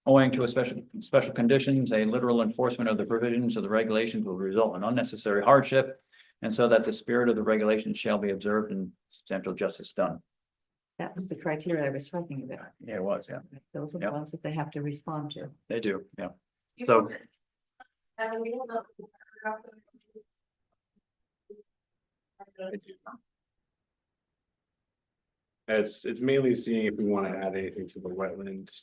Owing to a special conditions, a literal enforcement of the provisions of the regulations will result in unnecessary hardship. And so that the spirit of the regulations shall be observed and substantial justice done. That was the criteria I was talking about. Yeah, it was, yeah, Those are the Yep. ones that they have to respond to. they do, yeah. So, And we will not- It's mainly seeing if we want to add anything to the wetlands.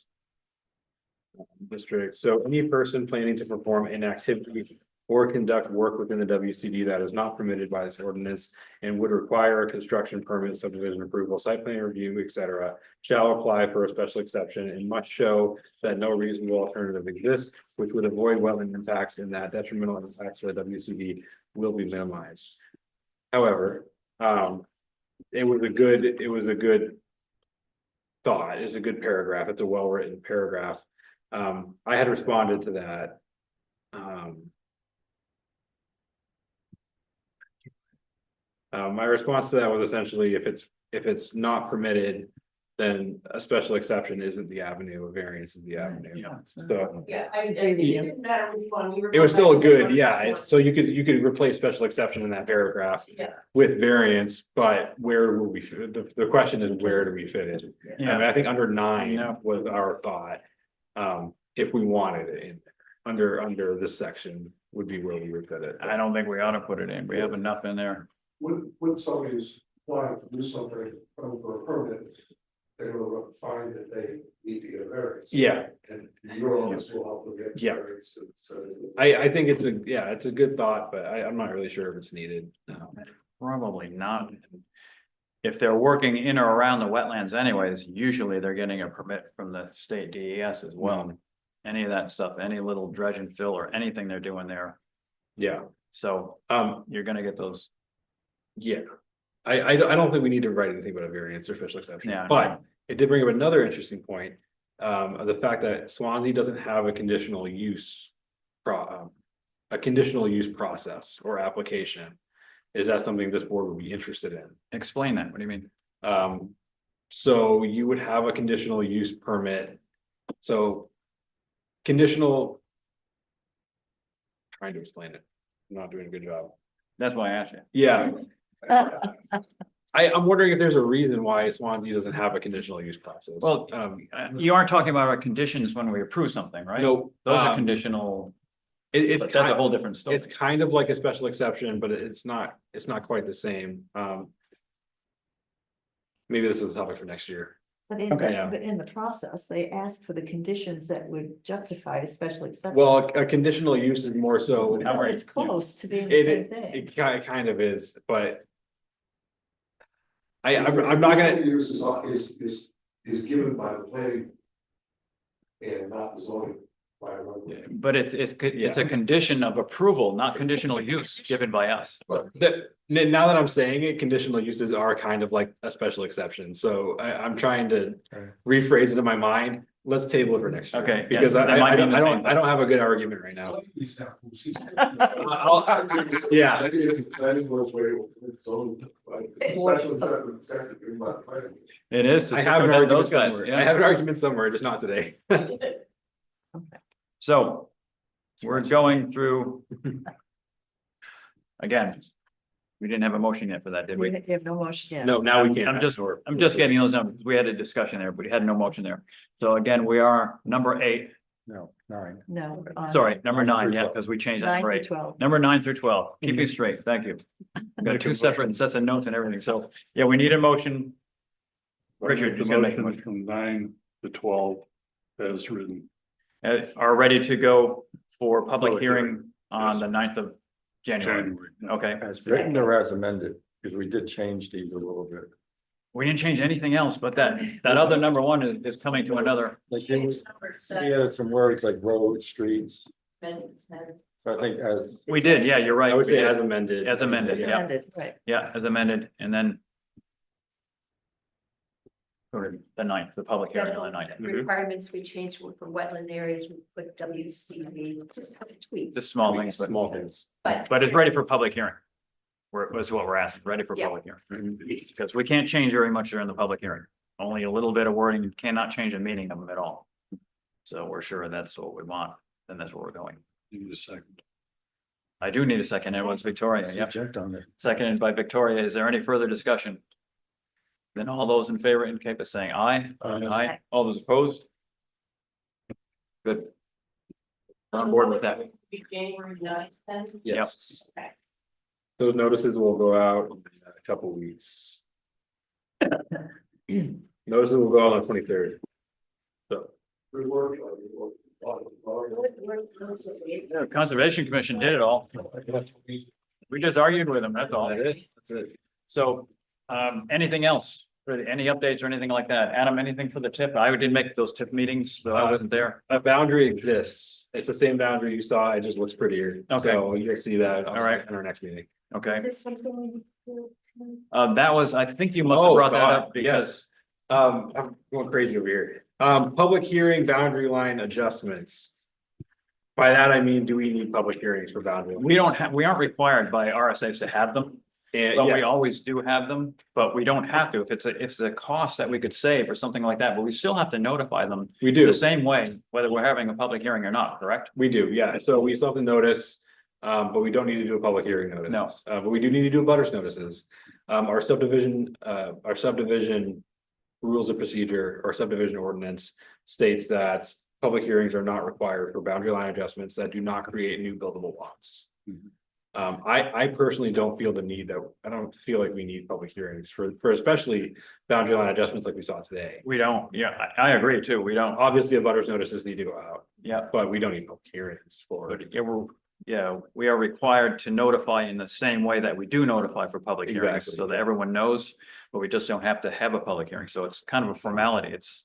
District, so any person planning to perform an activity or conduct work within the WCD that is not permitted by this ordinance. And would require a construction permit, subdivision approval, site plan review, etc. Shall apply for a special exception and must show that no reasonable alternative exists. Which would avoid wetland impacts and that detrimental impacts to the WCD will be minimized. However, it was a good. Thought, it's a good paragraph, it's a well-written paragraph. I had responded to that. My response to that was essentially if it's not permitted, then a special exception isn't the avenue, a variance is the avenue. Yeah. So Yeah, it Agree with you. didn't matter which one. we were it was going still back a to good, the yeah, first it's, so you could replace special exception in that paragraph. Yeah. With variance, but where will we, the question is, where do we fit it? I mean, yeah, I think under 9 Yeah. was our thought. If we wanted it in, under this section would be where we would fit it. I don't think we ought to put it in. We have enough in there. When somebody's applying to do something, for a permit, they're gonna find that they need to get a variance. Yeah, And your office will help them get. Yeah. variance, so. I think it's a good thought, but I'm not really sure if it's needed. Probably not. If they're working in or around the wetlands anyways, usually they're getting a permit from the state DES as well. Any of that stuff, any little dredge and fill or anything they're doing there. Yeah, So you're gonna get those. yeah. I don't think we need to write anything about a variance or special exception, Yeah, but it did bring up another interesting point. Of the fact that Swansea doesn't have a conditional use. A conditional use process or application. Is that something this board would be interested in? Explain that, what do you mean? So you would have a conditional use permit, so. Conditional. Trying to explain it, I'm not doing a good job. That's why I asked you. Yeah. I'm wondering if there's a reason why Swansea doesn't have a conditional use process. Well, you aren't talking about our conditions when we approve something, right? No, Those are conditional, it's but that's a kind, whole different story. it's kind of like a special exception, but it's not quite the same. Maybe this is a topic for next year. But in, Okay, yeah. but in the process, they asked for the conditions that would justify a special exception. Well, a conditional use is more so. So it's close to being the same It, thing. it kind of is, but. I'm not gonna, Use is given by the planning. And not the zoning. By the But it's a condition of approval, not conditional use given by us. now that I'm saying it, conditional uses are kind of like a special exception, so I'm trying to rephrase it in my mind. Let's table it for next year. Okay, yeah, Because that might be the same. I don't have a good argument right now. Planning board's way with zoning, right? Special exception, by the planning. It is. I have an circumvent argument those guys, somewhere. yeah. I have an argument somewhere, just not today. So we're going through. Again, we didn't have a motion yet for that, did We we? have no motion yet. No, now we can't. I'm just getting those numbers. We had a discussion there, but we had no motion there. So again, we are number 8, No, 9. No. sorry, number 9, through yeah, 12. because we changed that Nine number to 8. 12. Number 9 through 12, keep me straight, thank you. We've got 2 separate sets of notes and everything, so, yeah, we need a motion. Richard, The just gonna make a motion from 9 to 12 as written. Are ready to go for public Public hearing hearing, on yes. the 9th of January. January. Okay, As written or as amended, because we did change these a little bit. we didn't change anything else, but that other number 1 is coming to another. Like, we added some words like roads, streets, I think as. We did, yeah, you're right. I would we say did. as amended. As amended, It's yeah. amended, right. Yeah, as amended, and then. Or the 9th, the public hearing on the 9th. Requirements we changed from wetland areas, we put WCV, just have a tweet. Just small things, but, Small things. but it's ready for public hearing. Was what we're asking, ready for Yeah. public hearing. Because we can't change very much during the public hearing. Only a little bit of wording, cannot change the meaning of them at all. So we're sure that's what we want, and that's where we're going. You need a second. I do need a second. It was Victoria. Yep. Subject on it. Seconded by Victoria. Is there any further discussion? Then all those in favor indicate by saying aye. Aye. All those opposed? Good. We're on board with that. January 9th, then. Yes. Okay. Those notices will go out in a couple of weeks. Notices will go out on the 23rd. So, Good work. Yeah, Conservation Commission did it all. We just argued with them, that's all. that's it. So, anything else? Really, any updates or anything like that? Adam, anything for the tip? I didn't make those tip meetings, so I wasn't there. A boundary exists. It's the same boundary you saw. It just looks prettier. Okay. So you'll see that. All right. In our next meeting. Okay, Is this something we do? that was, I think you must have Oh, brought that God, up because, I'm going crazy over here. Public hearing boundary line adjustments. By that, I mean, do we need public hearings for boundary? we aren't required by RSA's to have them. And But we yeah, always do have them, but we don't have to. If it's a cost that we could save or something like that, but we still have to notify them we do. the same way, whether we're having a public hearing or not, correct? We do, yeah. So we still have to notice, but we don't need to do a public hearing notice. No. But we do need to do butters notices. Our subdivision rules of procedure or subdivision ordinance states that public hearings are not required for boundary line adjustments that do not create new buildable lots. I personally don't feel the need that, I don't feel like we need public hearings for especially boundary line adjustments like we saw today. We don't, yeah, I agree too. We don't, Obviously, the butters notices need to go out, yeah, but we don't need public hearings for. but we are required to notify in the same way that we do notify for public hearings, Exactly. so that everyone knows. But we just don't have to have a public hearing, so it's kind of a formality. It's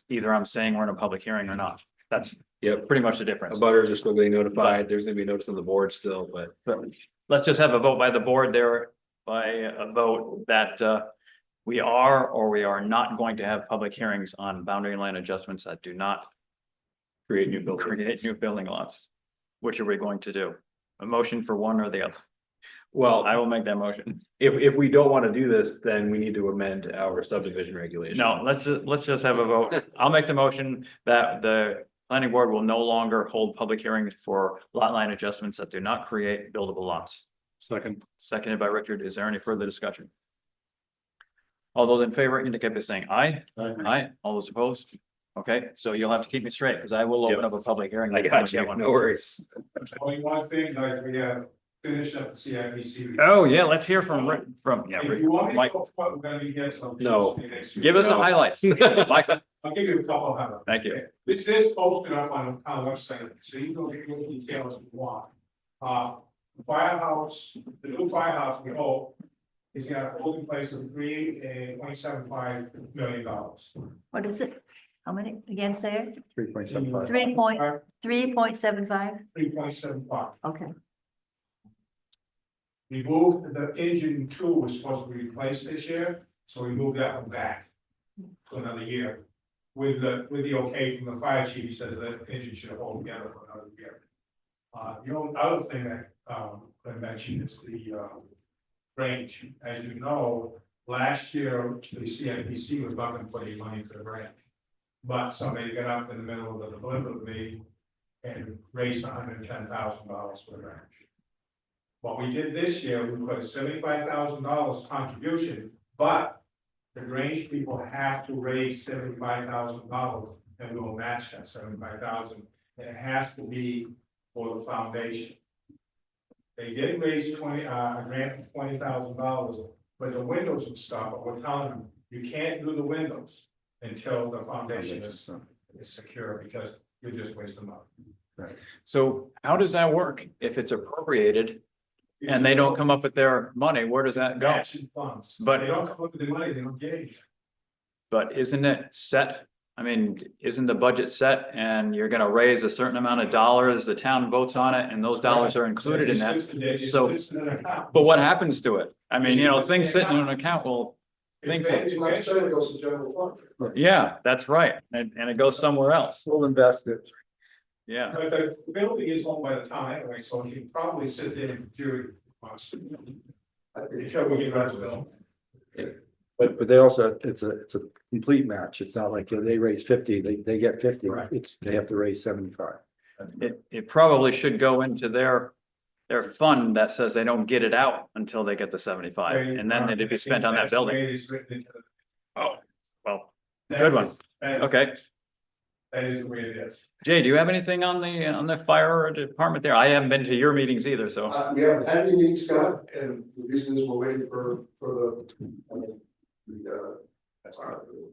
either I'm saying we're in a public hearing or not. That's Yep, pretty much the difference. butters are still getting notified. There's gonna be notice on the board still, but. But let's just have a vote by the board there by a vote that we are or we are not going to have public hearings on boundary line adjustments that do not Create new buildings. create new building lots. Which are we going to do? A motion for one or the other? Well, I will make that motion. if we don't want to do this, then we need to amend our subdivision regulation. No, let's just have a vote. I'll make the motion that the planning board will no longer hold public hearings for lot line adjustments that do not create buildable lots. Second. Seconded by Richard. Is there any further discussion? All those in favor indicate by saying aye. Aye. All those opposed? Okay, so you'll have to keep me straight because I will open Yep. up a public hearing. I got you, no worries. Only one thing, like, we have finished up the CIPC. Oh, yeah, let's hear from, yeah, If you want me to Mike, go, what we're gonna be here till No. Tuesday next week. give us the highlights. Michael, I'll give you a couple of highlights. Thank you. This is posted up on our website, so you can get more details if you want. The firehouse, the new firehouse, we hope, is gonna hold in place of $3.7.5 million. What is it? How many, again, say it? 3.75. 3.75? 3.75. Okay. We moved, the engine two was supposed to be replaced this year, so we moved that one back to another year. With the okay from the fire chief, he says the engine should hold together for another year. The other thing that, I mentioned is the, range. As you know, last year, the CIPC was not gonna put any money into the range. But somebody got up in the middle of the delivery and raised $110,000 for the ranch. What we did this year, we put a $75,000 contribution, but the Grange people have to raise $75,000 and we will match that 75,000. It has to be for the foundation. They did raise a grant of $20,000, but the windows and stuff, but we're telling them, you can't do the windows until the foundation is secure, because you're just wasting money. So how does that work? If it's appropriated and they don't come up with their money, where does that go? Matching funds, But- they don't come up with the money, they don't get it. But isn't it set? I mean, isn't the budget set and you're gonna raise a certain amount of dollars, the town votes on it and those dollars are included in that? So- But what happens to it? I mean, you know, things sitting in an account will, things, It's not sure it goes to general fund. yeah, that's right. And it goes somewhere else. We'll invest it. Yeah. But the building is owned by the town anyway, so he can probably sit there and do months. Until we get rid of the building. But they also, it's a complete match. It's not like they raise 50, they get 50. Right. They have to raise 75. It probably should go into their fund that says they don't get it out until they get the 75 and then it'd be spent on that building. Oh, well, good one. Okay. That is the way it is. Jay, do you have anything on the fire department there? I haven't been to your meetings either, so. We haven't had any meetings, Scott, and the reason is we're waiting for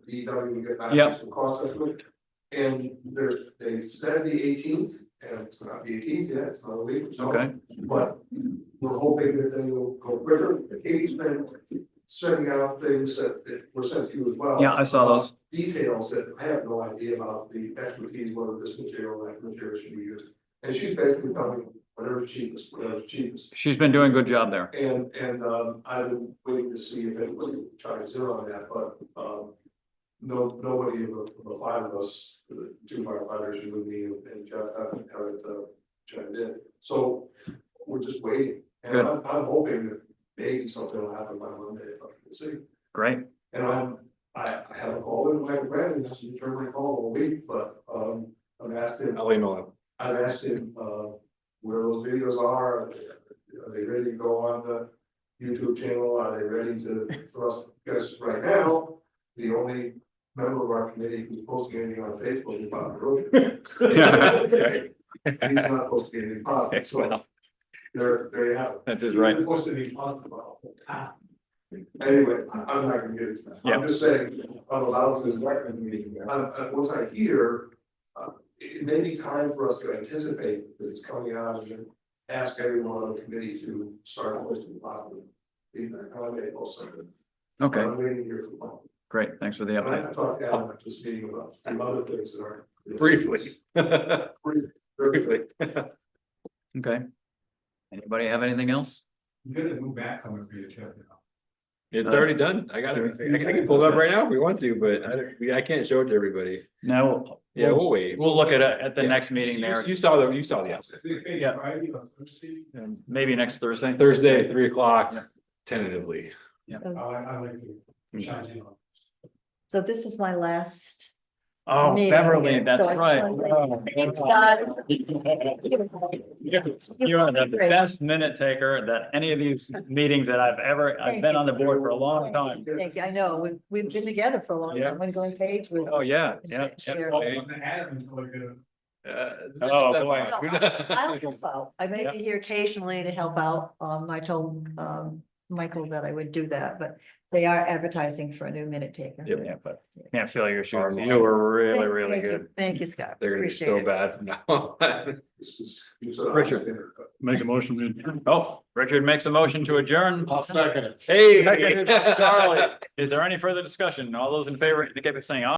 DW to get back Yep. to some cost estimate. And they said the 18th, and it's not the 18th yet, it's not a week or so. Okay. But we're hoping that they will go quicker. Katie's been sending out things that were sent to you as well. Yeah, I saw those. Details that I have no idea about the expertise, whether this material or that material should be used. And she's basically telling me whatever's cheapest, whatever's cheapest. She's been doing a good job there. And I've been waiting to see if anybody would try to zero on that, but nobody of the five of us, the two firefighters, you and me and Jeff haven't chimed in. So we're just waiting. And Good. I'm hoping that maybe something will happen by Monday, but we'll see. Great. And I haven't called him, Michael Bradley, has to return my call all week, but I've asked him. I'll email him. I've asked him, where those videos are they ready to go on the YouTube channel, are they ready for us, because right now, the only member of our committee who's posting anything on Facebook is Bob DeRoche. He's not posting anything positive, so Well, there you have it. that's just right. It's supposed to be positive about. Anyway, I'm not gonna get into that, Yeah. I'm just saying, I'm allowed to select the meeting, once I hear. It may be time for us to anticipate, because it's coming out, and then ask everyone on the committee to start posting positive feedback on April 2nd. Okay, I'm waiting here for one. great. Thanks for the I update. talked Alan at this meeting about some other things that are. Briefly. Briefly. Okay. Anybody have anything else? You got a new map coming for your check now. It's already done. I got it. I can pull it up right now if we want to, but I can't show it to everybody. No, Yeah, we'll wait. we'll look at it at the Yeah. next meeting there, You saw the outfit. Yeah. Friday or Thursday, and maybe next Thursday. Thursday, 3 o'clock, Yeah. tentatively. I like to shine in on. So this is my last. Oh, meeting Beverly, here, that's so I just right. wanna say thanks, Oh. God. You are the best minute taker that any of these meetings that I've been on the board for a long time. Thank you, I know, we've been together for a long Yeah. time, when Glenn Page was. Oh, yeah, yeah. Chair. Well, I'm gonna add it until I get a. Oh, boy. I'll help out, I may be here occasionally to help out, I told, Michael that I would do that, but they are advertising for a new minute taker. Yeah, but can't fill your shoes. Our You were really, Thank- really thank you. good. Thank you, Scott. They're gonna be Appreciate so it. bad from now on. Richard. Make a motion. to- Oh, Richard makes a motion to adjourn. I'll second it. Hey, seconded by Charlie. Is there any further discussion? All those in favor indicate by saying aye.